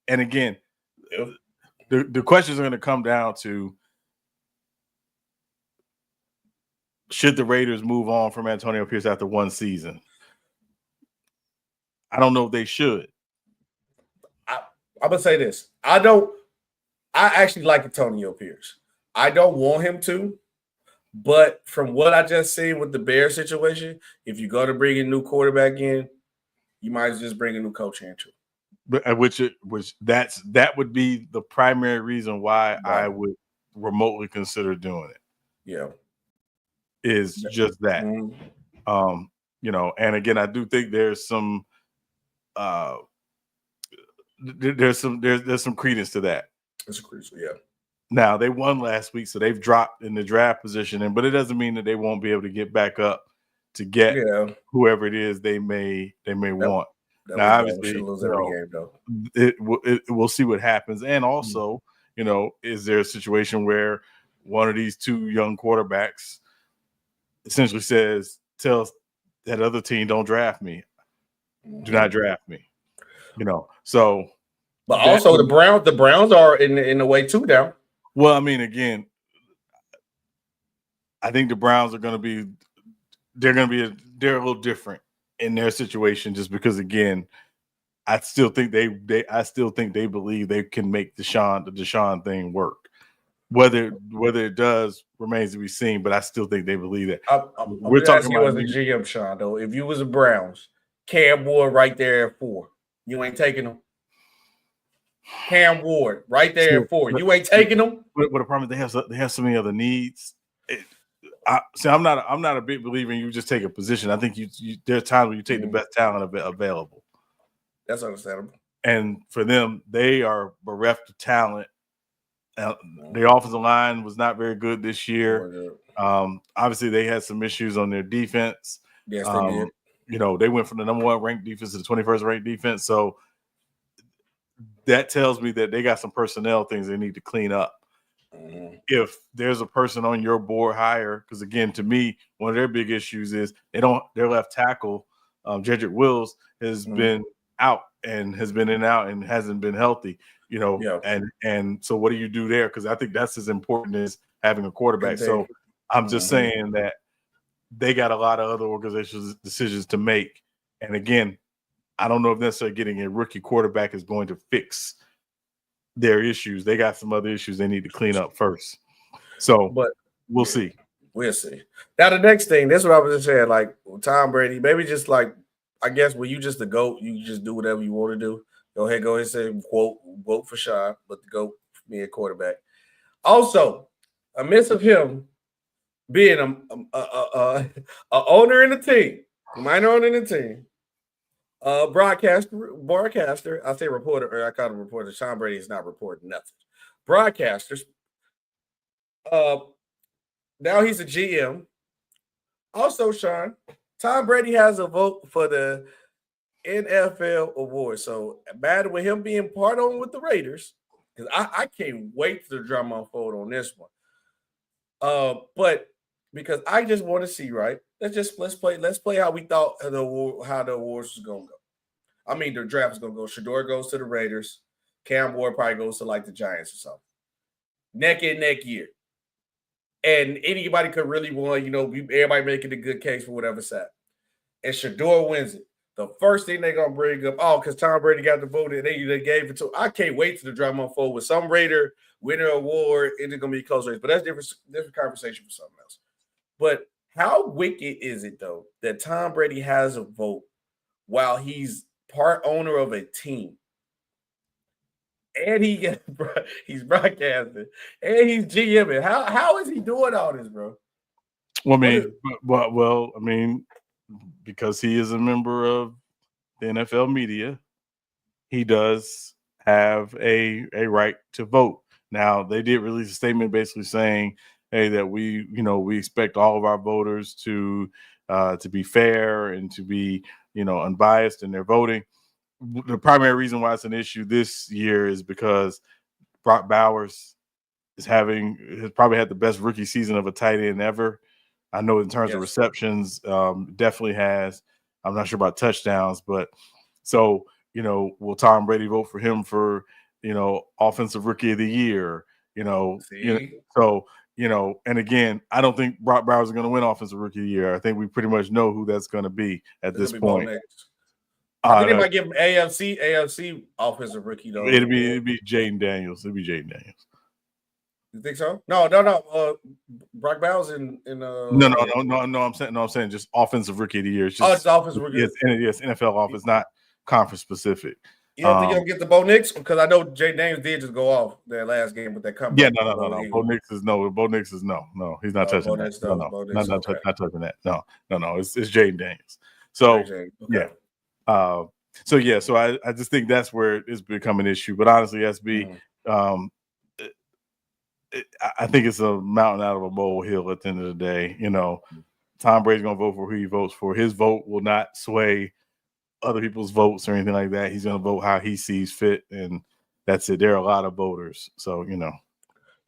and again, the questions are going to come down to, should the Raiders move on from Antonio Pierce after one season? I don't know if they should. I'm going to say this. I actually like Antonio Pierce. I don't want him to, but from what I just seen with the Bears situation, if you're going to bring a new quarterback in, you might as well just bring a new coach in too. But that would be the primary reason why I would remotely consider doing it. Yeah. Is just that. And again, I do think there's some there's some credence to that. That's crucial, yeah. Now they won last week, so they've dropped in the draft position, but it doesn't mean that they won't be able to get back up to get whoever it is they may want. Now, obviously, we'll see what happens, and also, is there a situation where one of these two young quarterbacks essentially tells that other team, don't draft me, do not draft me, so. But also the Browns are in the way too now. Well, I mean, again, I think the Browns are they're a little different in their situation, just because, again, I still think they believe they can make the Deshaun thing work. Whether it does remains to be seen, but I still think they believe that. We're talking about the GM, Sean. Though, if you was a Browns, Cam Ward right there at 4, you ain't taking him. Cam Ward right there at 4, you ain't taking him. But the problem is they have so many other needs. I'm not a big believer in you just take a position. I think there are times when you take the best talent available. That's understandable. And for them, they are bereft of talent. The offensive line was not very good this year. Obviously, they had some issues on their defense. Yes, they did. You know, they went from the number 1 ranked defense to the 21st ranked defense. So that tells me that they got some personnel things they need to clean up. If there's a person on your board higher, because again, to me, one of their big issues is their left tackle, Jedrick Wills, has been out and has been in and out and hasn't been healthy, you know, and so what do you do there? Because I think that's as important as having a quarterback. So I'm just saying that they got a lot of other organizations' decisions to make. And again, I don't know if necessarily getting a rookie quarterback is going to fix their issues. They got some other issues they need to clean up first. So, but we'll see. We'll see. Now, the next thing, that's what I was just saying, like Tom Brady, maybe just like, I guess when you just the GOAT, you just do whatever you want to do. Go ahead and say, vote for Sean, but the GOAT for me a quarterback. Also, amidst of him being a owner in the team, minor owner in the team, broadcaster, I say reporter, or I call him reporter. Sean Brady is not reporting nothing. Broadcasters. Now he's a GM. Also, Sean, Tom Brady has a vote for the NFL award. So, bad with him being part on with the Raiders, because I can't wait for the drama unfold on this one. But because I just want to see, right? Let's play how we thought how the awards was gonna go. I mean, the draft is gonna go. Shador goes to the Raiders. Cam Ward probably goes to like the Giants or something. Neck and neck year. And anybody could really win, you know, everybody making a good case for whatever side. And Shador wins it. The first thing they're going to bring up, because Tom Brady got the vote and they gave it to. I can't wait till the drama unfold with some Raider winner award. It's going to be a close race. But that's different conversation for something else. But how wicked is it, though, that Tom Brady has a vote while he's part owner of a team? And he's broadcasting, and he's GMing. How is he doing all this, bro? Well, I mean, because he is a member of the NFL media, he does have a right to vote. Now, they did release a statement basically saying, "Hey, that we expect all of our voters to be fair and to be, unbiased in their voting." The primary reason why it's an issue this year is because Brock Bowers has probably had the best rookie season of a tight end ever. I know in terms of receptions, definitely has. I'm not sure about touchdowns, but so, will Tom Brady vote for him for, offensive rookie of the year? So, and again, I don't think Brock Bowers is going to win offensive rookie of the year. I think we pretty much know who that's going to be at this point. I think they might give him AFC offensive rookie though. It'd be Jaden Daniels. It'd be Jaden Daniels. You think so? No. Brock Bowers No. I'm saying just offensive rookie of the year. It's offensive rookie. Yes, NFL offense, not conference specific. You don't think he'll get the Bo Nix? Because I know Jaden Daniels did just go off that last game with that comeback. Yeah, no. Bo Nix is no. Bo Nix is no. He's not touching that. Not touching that. No. It's Jaden Daniels. So yeah. So I just think that's where it's become an issue. But honestly, SB, I think it's a mountain out of a molehill at the end of the day. Tom Brady's going to vote for who he votes for. His vote will not sway other people's votes or anything like that. He's going to vote how he sees fit, and that's it. There are a lot of voters. So, Yeah.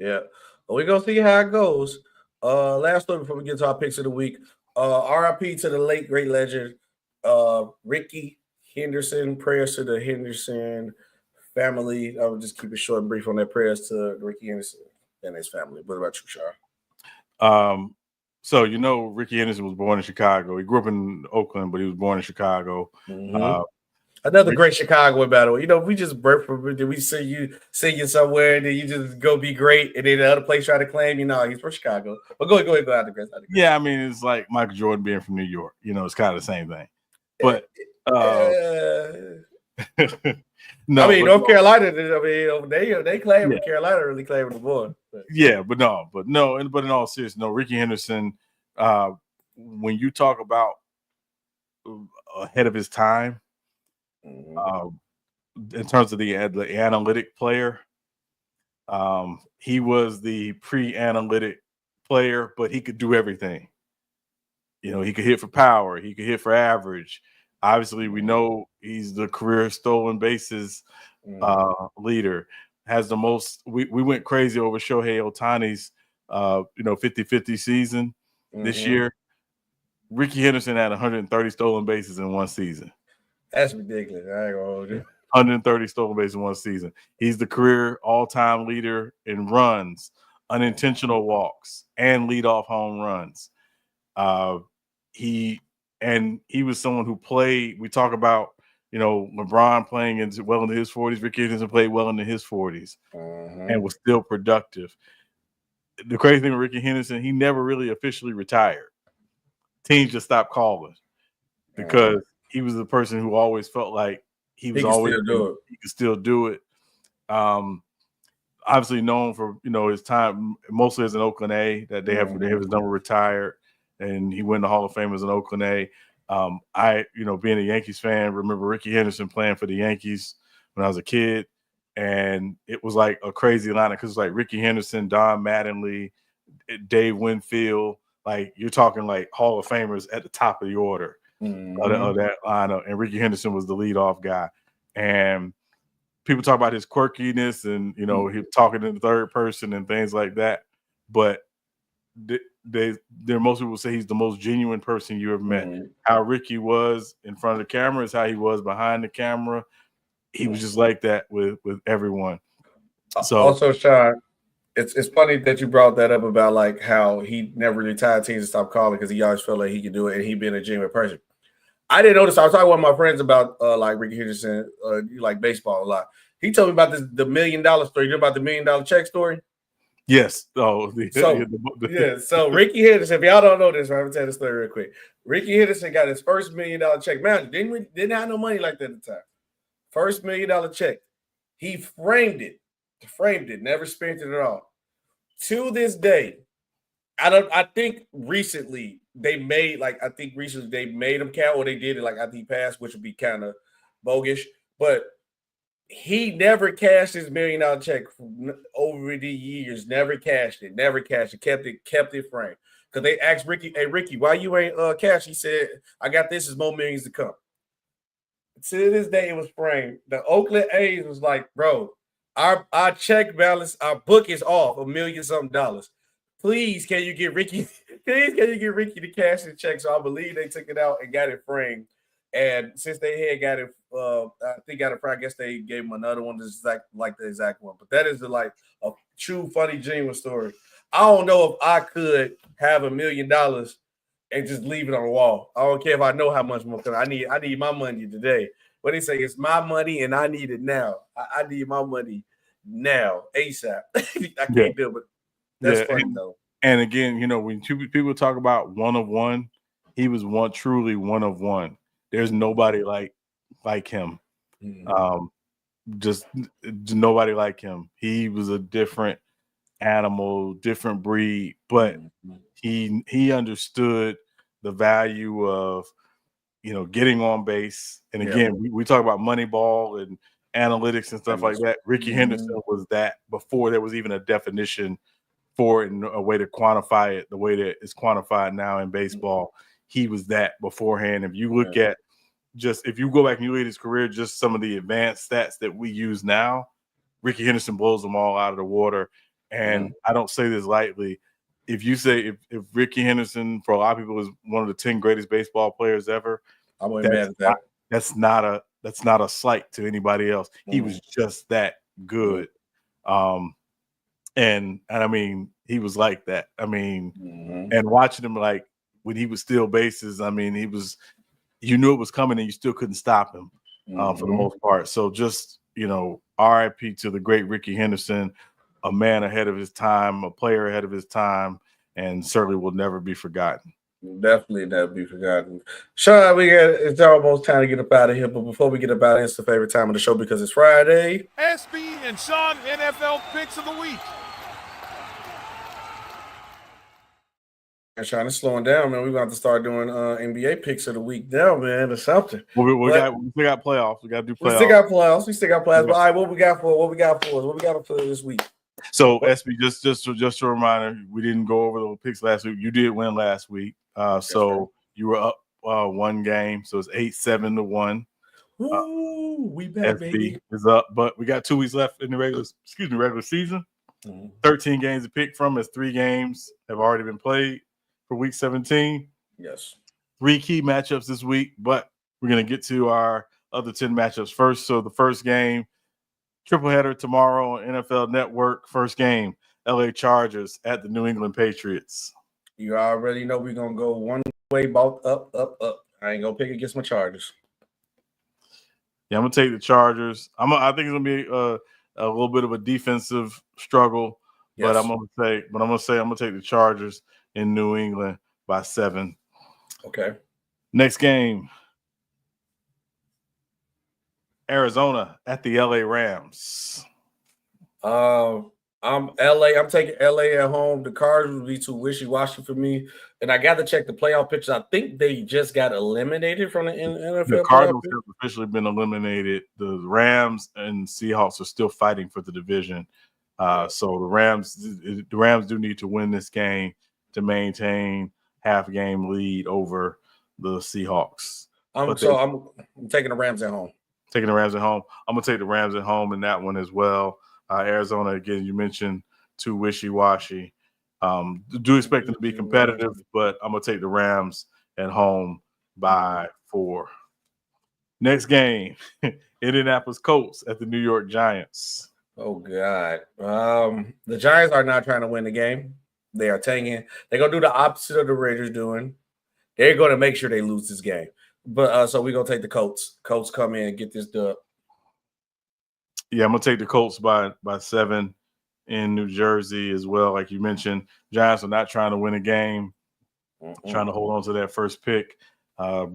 Well, we're going to see how it goes. Last story before we get to our picks of the week. RIP to the late, great legend, Ricky Henderson. Prayers to the Henderson family. I will just keep it short and brief on that. Prayers to Ricky Henderson and his family. What about you, Sean? So Ricky Henderson was born in Chicago. He grew up in Oakland, but he was born in Chicago. Another great Chicago battle. We just birth from. Did we see you somewhere and then you just go be great, and then the other place try to claim he's from Chicago. But go ahead, go out the Chris. Yeah, I mean it's like Michael Jordan being from New York. It's kind of the same thing. But no, North Carolina. They claim Carolina really claiming the boy. But in all seriousness, Ricky Henderson. When you talk about ahead of his time, in terms of the analytic player, he was the pre-analytic player, but he could do everything. You know, he could hit for power. He could hit for average. Obviously, we know he's the career stolen bases leader. Has the most. We went crazy over Shohei Ohtani's 50-50 season this year. Ricky Henderson had 130 stolen bases in one season. That's ridiculous. I ain't gonna hold you. 130 stolen bases in one season. He's the career all-time leader in runs, unintentional walks, and leadoff home runs. He was someone who played. We talk about LeBron playing well into his 40s. Ricky Henderson played well into his 40s and was still productive. The crazy thing with Ricky Henderson, he never really officially retired. Teams just stopped calling because he was the person who always felt like he could still do it. Obviously known for his time mostly as an Oakland A, that they have his number retired, and he went to Hall of Fame as an Oakland A. Being a Yankees fan, remember Ricky Henderson playing for the Yankees when I was a kid, and it was like a crazy lineup because it's like Ricky Henderson, Don Mattingly, Dave Winfield. Like, you're talking like Hall of Famers at the top of the order of that lineup, and Ricky Henderson was the leadoff guy. And people talk about his quirkiness and he talking in the third person and things like that, but most people say he's the most genuine person you ever met. How Ricky was in front of the camera is how he was behind the camera. He was just like that with everyone. So also, Sean, it's funny that you brought that up about like how he never retired teams and stopped calling because he always felt like he could do it and he being a genuine person. I didn't notice. I was talking with my friends about like Ricky Henderson, like baseball a lot. He told me about the $1 million story. You know about the $1 million check story? Yes. Oh, so Ricky Henderson, if y'all don't know this, I'm gonna tell the story real quick. Ricky Henderson got his first $1 million check. Man, didn't have no money like that at the time. First $1 million check. He framed it, never spent it at all. To this day, I think recently they made him count, or they did it like after he passed, which would be kind of bogus. But he never cashed his $1 million check over the years. Never cashed it. Kept it framed. Because they asked Ricky, "Hey Ricky, why you ain't cash?" He said, "I got this. There's more millions to come." To this day, it was framed. The Oakland A's was like, "Bro, our check balance, our book is off $1 million something. Please, can you get Ricky? Please, can you get Ricky to cash the check?" So I believe they took it out and got it framed. And since they had got it, I guess they gave him another one that's like the exact one. But that is a true, funny, genuine story. I don't know if I could have $1 million and just leave it on the wall. I don't care if I know how much more. I need my money today. What they say, it's my money and I need it now. I need my money now, ASAP. I can't do it, but that's funny though. And again, when people talk about one of one, he was truly one of one. There's nobody like him. Just nobody like him. He was a different animal, different breed, but he understood the value of getting on base. And again, we talk about Moneyball and analytics and stuff like that. Ricky Henderson was that before there was even a definition for it and a way to quantify it the way that it's quantified now in baseball. He was that beforehand. If you look at if you go back and you look at his career, just some of the advanced stats that we use now, Ricky Henderson blows them all out of the water. And I don't say this lightly. If you say if Ricky Henderson, for a lot of people, is one of the 10 greatest baseball players ever, I wouldn't mad at that. That's not a slight to anybody else. He was just that good. And I mean, he was like that. I mean, and watching him like when he was steal bases, I mean, you knew it was coming and you still couldn't stop him for the most part. So just, RIP to the great Ricky Henderson, a man ahead of his time, a player ahead of his time, and certainly will never be forgotten. Definitely never be forgotten. Sean, it's almost time to get up out of here. But before we get up out of here, it's the favorite time of the show because it's Friday. SB and Sean NFL Picks of the Week. And Sean, it's slowing down, man. We're going to have to start doing NBA Picks of the Week now, man, or something. We still got playoffs. We got to do playoffs. We still got playoffs. But all right, what we got for us? What we got for this week? So SB, just a reminder, we didn't go over the picks last week. You did win last week, so you were up one game, so it's 8-7-1. Woo, we back, SB baby. is up, but we got 2 weeks left in the regular season. 13 games to pick from, as 3 games have already been played for week 17. Yes. 3 key matchups this week, but we're going to get to our other 10 matchups first. So the first game, triple header tomorrow on NFL Network. First game, LA Chargers at the New England Patriots. You already know we're going to go one way, both up, up, up. I ain't going to pick against my Chargers. Yeah, I'm going to take the Chargers. I think it's going to be a little bit of a defensive struggle, but I'm going to take the Chargers in New England by 7. Okay. Next game, Arizona at the LA Rams. I'm LA. I'm taking LA at home. The Cards would be too wishy-washy for me. And I got to check the playoff pictures. I think they just got eliminated from the NFL. The Cardinals have officially been eliminated. The Rams and Seahawks are still fighting for the division. So the Rams do need to win this game to maintain half-game lead over the Seahawks. I'm taking the Rams at home. Taking the Rams at home. I'm going to take the Rams at home in that one as well. Arizona, again, you mentioned too wishy-washy. Do expect them to be competitive, but I'm going to take the Rams at home by 4. Next game, Indianapolis Colts at the New York Giants. Oh, God. The Giants are not trying to win the game. They are tanking. They're going to do the opposite of the Raiders doing. They're going to make sure they lose this game. But so we're going to take the Colts. Colts come in and get this dub. Yeah, I'm going to take the Colts by 7 in New Jersey as well. Like you mentioned, Giants are not trying to win a game, trying to hold on to that first pick. So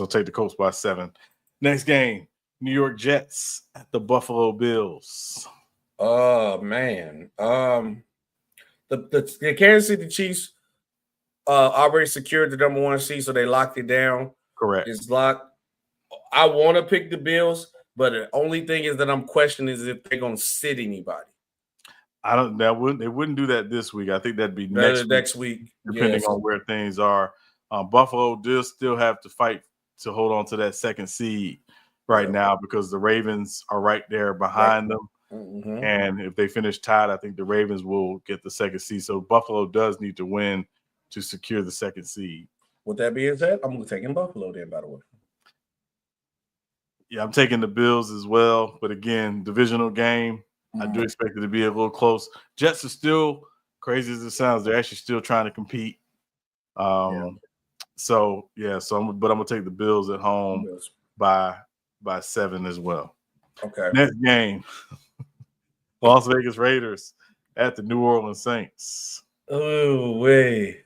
take the Colts by 7. Next game, New York Jets at the Buffalo Bills. Oh, man. The Kansas City Chiefs already secured the number 1 seed, so they locked it down. Correct. It's locked. I want to pick the Bills, but the only thing is that I'm questioning is if they're going to sit anybody. They wouldn't do that this week. I think that'd be next week, depending on where things are. Buffalo does still have to fight to hold on to that second seed right now because the Ravens are right there behind them. Mm-hmm. And if they finish tied, I think the Ravens will get the second seed. So Buffalo does need to win to secure the second seed. With that being said, I'm taking Buffalo then, by the way. Yeah, I'm taking the Bills as well. But again, divisional game, I do expect it to be a little close. Jets are still, crazy as it sounds, they're actually still trying to compete. I'm going to take the Bills at home by 7 as well. Okay. Next game, Las Vegas Raiders at the New Orleans Saints. Oh, wait.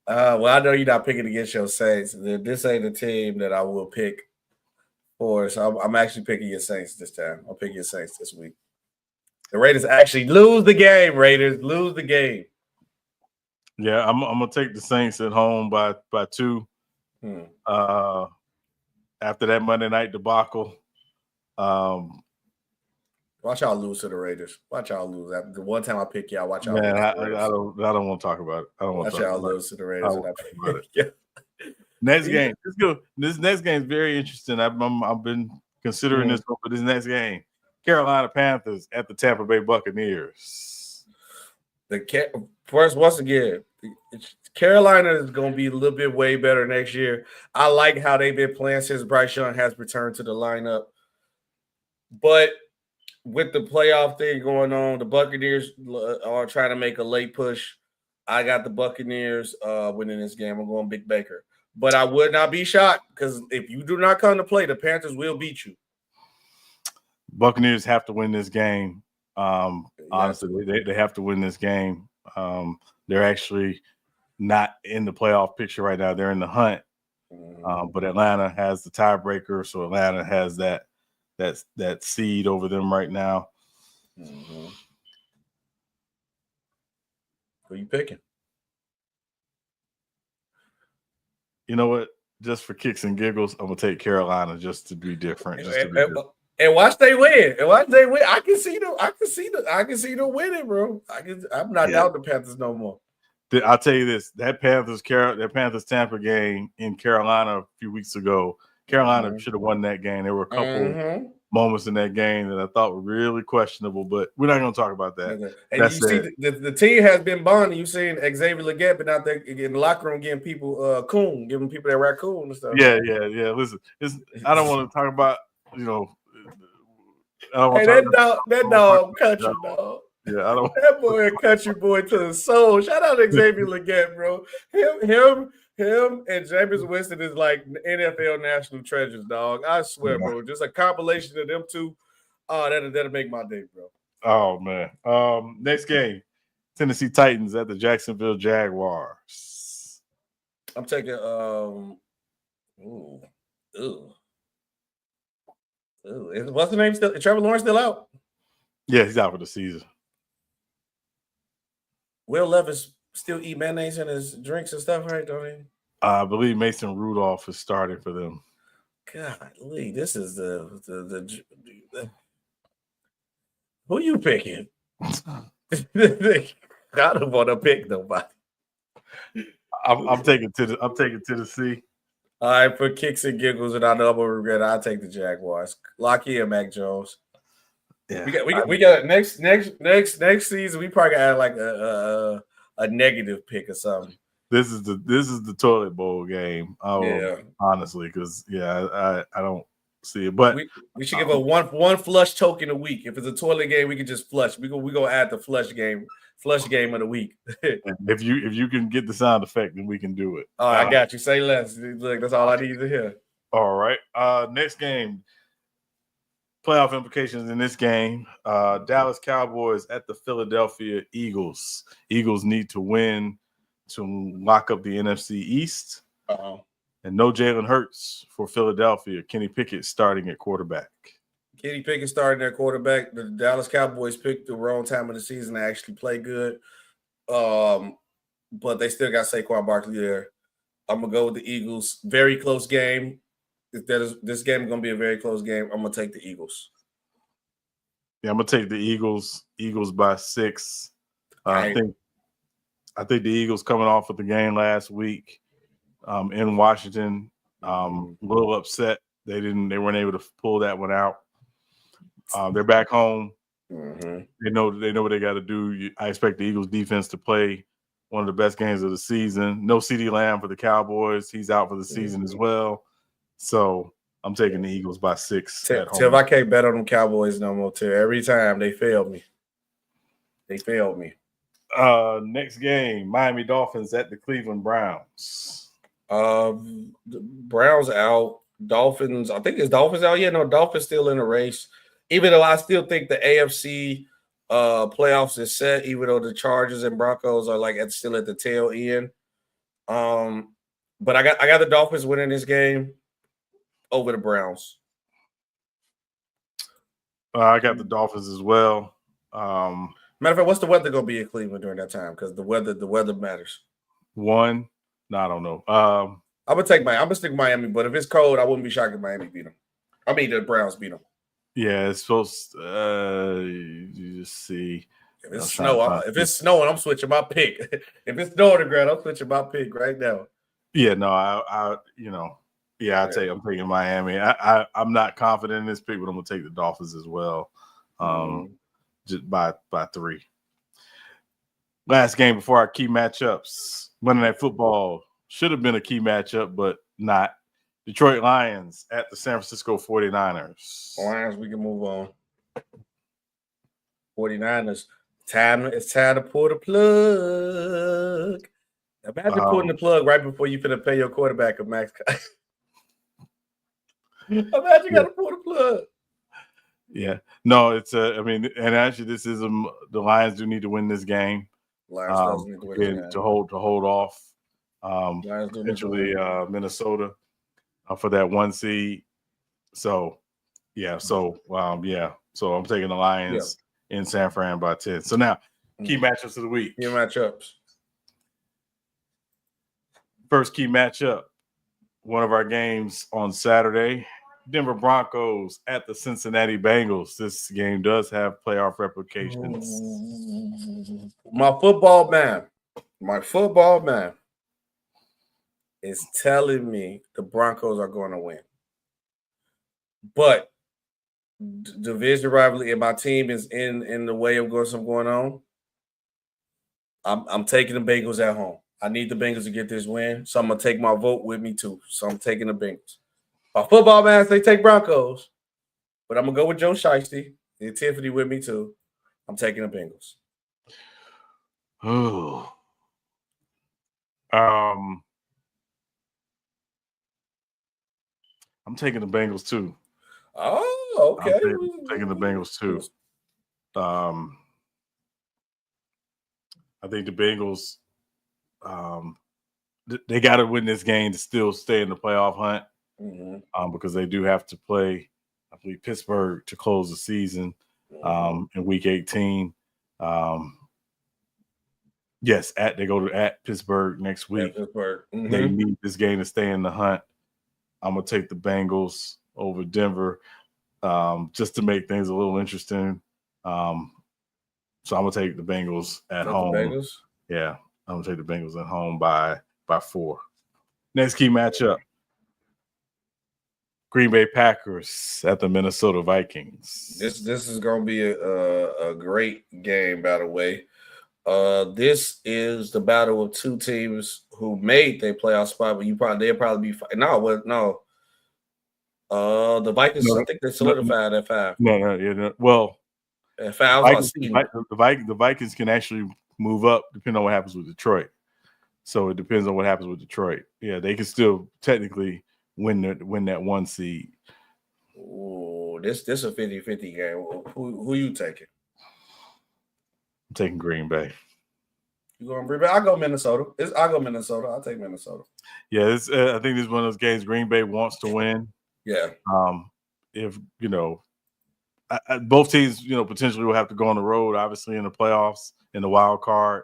Well, I know you're not picking against your Saints. This ain't a team that I will pick for. So I'm actually picking your Saints this time. I'll pick your Saints this week. The Raiders actually lose the game. Raiders lose the game. Yeah, I'm gonna take the Saints at home by 2. After that Monday night debacle. Watch y'all lose to the Raiders. Watch y'all lose. The one time I pick y'all, watch y'all. Man, I don't want to talk about it. I don't want to watch y'all lose to the Raiders. Next game. Let's go. This next game is very interesting. I've been considering this one for this next game. Carolina Panthers at the Tampa Bay Buccaneers. Once again, Carolina is going to be a little bit way better next year. I like how they've been playing since Bryce Young has returned to the lineup. But with the playoff thing going on, the Buccaneers are trying to make a late push. I got the Buccaneers winning this game. I'm going Big Baker. But I would not be shocked because if you do not come to play, the Panthers will beat you. Buccaneers have to win this game. Honestly, they have to win this game. They're actually not in the playoff picture right now. They're in the hunt. But Atlanta has the tiebreaker, so Atlanta has that seed over them right now. Who are you picking? You know what? Just for kicks and giggles, I'm gonna take Carolina just to be different. And watch they win. I can see them winning, bro. I'm not doubting the Panthers no more. I'll tell you this: that Panthers Tampa game in Carolina a few weeks ago. Carolina should have won that game. There were a couple moments in that game that I thought were really questionable, but we're not going to talk about that. And you see, the team has been bonding. You seen Xavier Leggett been out there in the locker room giving people giving people that raccoon and stuff. Yeah. Listen, I don't want to talk about, Hey, that dog country dog. Yeah, I don't. That boy a country boy to the soul. Shout out to Xavier Leggett, bro. Him and Jameis Winston is like NFL national treasures, dog. I swear, bro. Just a compilation of them two. Oh, that'll make my day, bro. Oh man. Next game, Tennessee Titans at the Jacksonville Jaguars. I'm taking what's the name still? Trevor Lawrence still out? Yeah, he's out for the season. Will Levis still eat mayonnaise in his drinks and stuff, right? Don't he? I believe Mason Rudolph is starting for them. Golly, this is the who you picking? I don't want to pick nobody. I'm taking Tennessee. All right, for kicks and giggles, and I know I'm gonna regret it, I'll take the Jaguars. Lock in, Mac Jones. Yeah, we got next season. We probably got like a negative pick or something. This is the toilet bowl game. Honestly, because I don't see it. But we should give a one flush token a week. If it's a toilet game, we can just flush. We gonna add the flush game of the week. if you can get the sound effect, then we can do it. Oh, I got you. Say less. Look, that's all I need to hear. All right. Next game. Playoff implications in this game. Dallas Cowboys at the Philadelphia Eagles. Eagles need to win to lock up the NFC East. And no Jalen Hurts for Philadelphia. Kenny Pickett starting at quarterback. Kenny Pickett starting at quarterback. The Dallas Cowboys picked the wrong time of the season to actually play good. But they still got Saquon Barkley there. I'm going to go with the Eagles. Very close game. This game is going to be a very close game. I'm going to take the Eagles. Yeah, I'm going to take the Eagles. Eagles by 6. I think the Eagles coming off of the game last week in Washington, a little upset. They weren't able to pull that one out. They're back home. They know what they got to do. I expect the Eagles defense to play one of the best games of the season. No CeeDee Lamb for the Cowboys. He's out for the season as well. So I'm taking the Eagles by 6. Tiff, I can't bet on them Cowboys no more, Tiff. Every time they failed me. Next game, Miami Dolphins at the Cleveland Browns. The Browns out. Dolphins, I think it's Dolphins out. Yeah, no, Dolphins still in the race. Even though I still think the AFC playoffs is set, even though the Chargers and Broncos are like still at the tail end. But I got the Dolphins winning this game over the Browns. I got the Dolphins as well. Matter of fact, what's the weather gonna be in Cleveland during that time? Because the weather matters. I don't know. I'm gonna stick Miami, but if it's cold, I wouldn't be shocked if Miami beat them. I mean, the Browns beat them. Yeah, it's supposed. You just see. If it's snowing, I'm switching my pick. If it's snowing on the ground, I'm switching my pick right now. Yeah, no, I'll tell you, I'm taking Miami. I'm not confident in this pick, but I'm gonna take the Dolphins as well. Just by 3. Last game before our key matchups. Monday Night Football should have been a key matchup, but not. Detroit Lions at the San Francisco 49ers. Lions, we can move on. 49ers, it's time to pull the plug. Imagine pulling the plug right before you finna pay your quarterback a max. Imagine you got to pull the plug. Yeah, no, it's and actually, this is the Lions do need to win this game. Lions need to win to hold off eventually Minnesota for that 1 seed. So so I'm taking the Lions in San Fran by 10. So now key matchups of the week. Key matchups. First key matchup, one of our games on Saturday. Denver Broncos at the Cincinnati Bengals. This game does have playoff replications. My football man is telling me the Broncos are going to win. But division rivalry and my team is in the way of going on. I'm taking the Bengals at home. I need the Bengals to get this win, so I'm gonna take my vote with me too. So I'm taking the Bengals. My football man, they take Broncos, but I'm gonna go with Joe Shiesty and Tiffany with me too. I'm taking the Bengals. Oh, I'm taking the Bengals too. Oh, okay. I'm taking the Bengals too. I think the Bengals, they got to win this game to still stay in the playoff hunt, because they do have to play, I believe, Pittsburgh to close the season in Week 18. Yes, they go to Pittsburgh next week. They need this game to stay in the hunt. I'm gonna take the Bengals over Denver, just to make things a little interesting. So I'm gonna take the Bengals at home. Yeah, I'm gonna take the Bengals at home by 4. Next key matchup: Green Bay Packers at the Minnesota Vikings. This is gonna be a great game, by the way. This is the battle of two teams who made their playoff spot, but they'll probably be no. The Vikings, I think they solidified at 5. No. Well, at 5, the Vikings can actually move up depending on what happens with Detroit. So it depends on what happens with Detroit. Yeah, they can still technically win that 1 seed. Oh, this a 50-50 game. Who you taking? I'm taking Green Bay. You going Green Bay? I'll go Minnesota. I'll take Minnesota. Yeah, I think this is one of those games Green Bay wants to win. Yeah. If both teams, potentially will have to go on the road, obviously in the playoffs, in the wild card.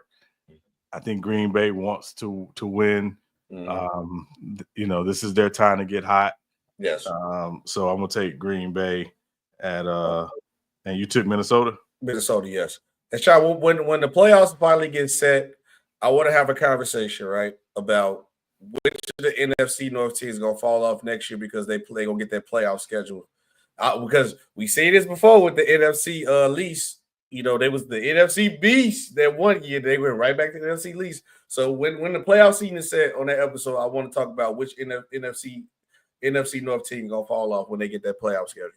I think Green Bay wants to win. This is their time to get hot. Yes. So I'm gonna take Green Bay at and you took Minnesota? Minnesota, yes. And Sean, when the playoffs finally get set, I want to have a conversation, right, about which of the NFC North teams gonna fall off next year because they gonna get their playoff schedule. Because we seen this before with the NFC lease. They was the NFC beast that 1 year. They went right back to the NFC lease. So when the playoff season is set on that episode, I want to talk about which NFC North team gonna fall off when they get that playoff schedule.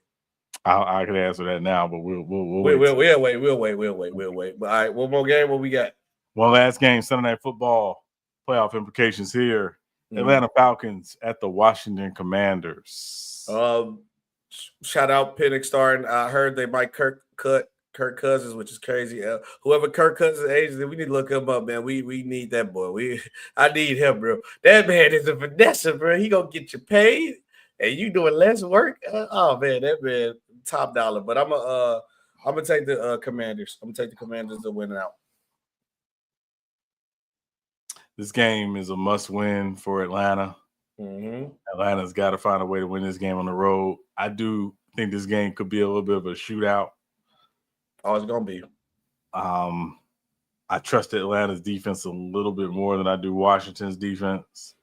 I can answer that now, but we'll wait. But all right, one more game. What we got? One last game. Sunday Night Football playoff implications here. Atlanta Falcons at the Washington Commanders. Shout out Penix starting. I heard they might cut Kirk Cousins, which is crazy. Whoever Kirk Cousins' agent, we need to look him up, man. We need that boy. I need him, bro. That man is a finesse, bro. He gonna get you paid, and you doing less work. Oh man, that man top dollar. But I'm gonna take the Commanders. I'm gonna take the Commanders to win out. This game is a must-win for Atlanta. Atlanta's got to find a way to win this game on the road. I do think this game could be a little bit of a shootout. Oh, it's gonna be. I trust Atlanta's defense a little bit more than I do Washington's defense.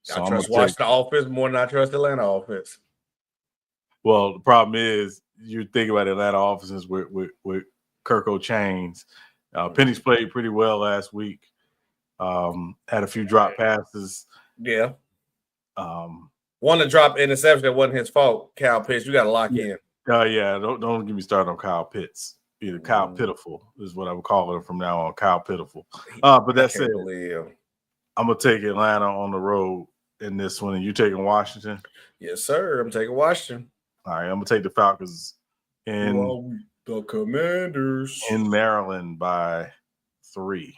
So I trust Washington offense more than I trust Atlanta offense. Well, the problem is you think about Atlanta offenses with Kirko Chains. Penix played pretty well last week. Had a few drop passes. Yeah. One to drop interception that wasn't his fault. Kyle Pitts, you got to lock in. Yeah. Don't get me started on Kyle Pitts. Either Kyle Pitiful is what I would call him from now on. Kyle Pitiful. But that's it. I'm gonna take Atlanta on the road in this one, and you taking Washington? Yes, sir. I'm taking Washington. All right, I'm gonna take the Falcons in the Commanders in Maryland by 3.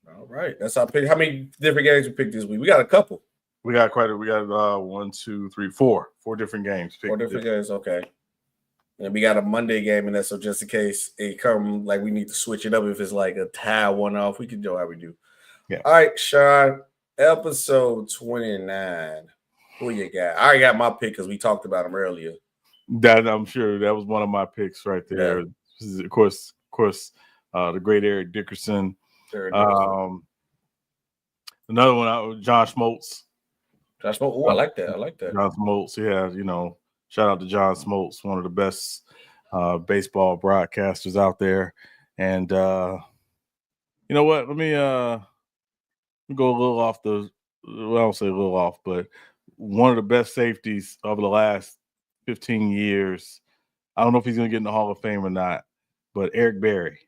All right, that's our pick. How many different games we picked this week? We got a couple. We got 1, 2, 3, 4 different games. 4 different games. Okay. And we got a Monday game in that, so just in case it come like we need to switch it up, if it's like a tie one off, we can do how we do. Yeah. All right, Sean. Episode 29. Who you got? I already got my pick because we talked about him earlier. That I'm sure that was one of my picks right there. Yeah. Of course, the great Eric Dickerson. Another one, John Smoltz. John Smoltz. Oh, I like that. John Smoltz. Yeah, shout out to John Smoltz, one of the best baseball broadcasters out there. And you know what? Let me go a little off I don't say a little off, but one of the best safeties of the last 15 years. I don't know if he's going to get in the Hall of Fame or not, but Eric Berry.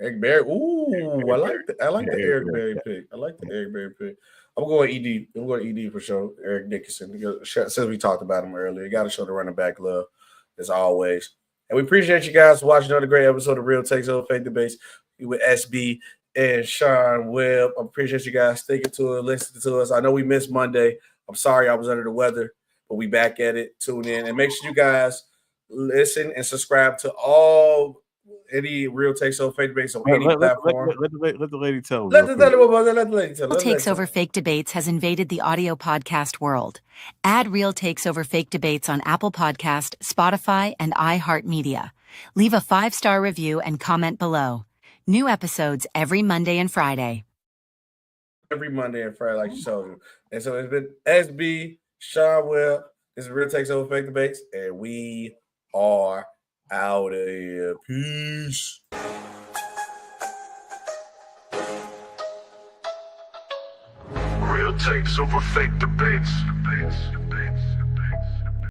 Eric Berry. Ooh, I like the Eric Berry pick. I like the Eric Berry pick. I'm going ED. I'm going ED for sure. Eric Dickerson. Since we talked about him earlier, got to show the running back love as always. And we appreciate you guys for watching another great episode of Real Takes Over Fake Debates with SB and Sean Webb. I appreciate you guys sticking to it, listening to us. I know we missed Monday. I'm sorry I was under the weather, but we back at it. Tune in and make sure you guys listen and subscribe to any Real Takes Over Fake Debates on any platform. Let the lady tell. Let the lady tell. Real Takes Over Fake Debates has invaded the audio podcast world. Add Real Takes Over Fake Debates on Apple Podcast, Spotify, and iHeartMedia. Leave a 5-star review and comment below. New episodes every Monday and Friday. Every Monday and Friday, like you told you. And so it's been SB, Sean Webb. This is Real Takes Over Fake Debates, and we are out of here. Peace. Real takes over fake debates.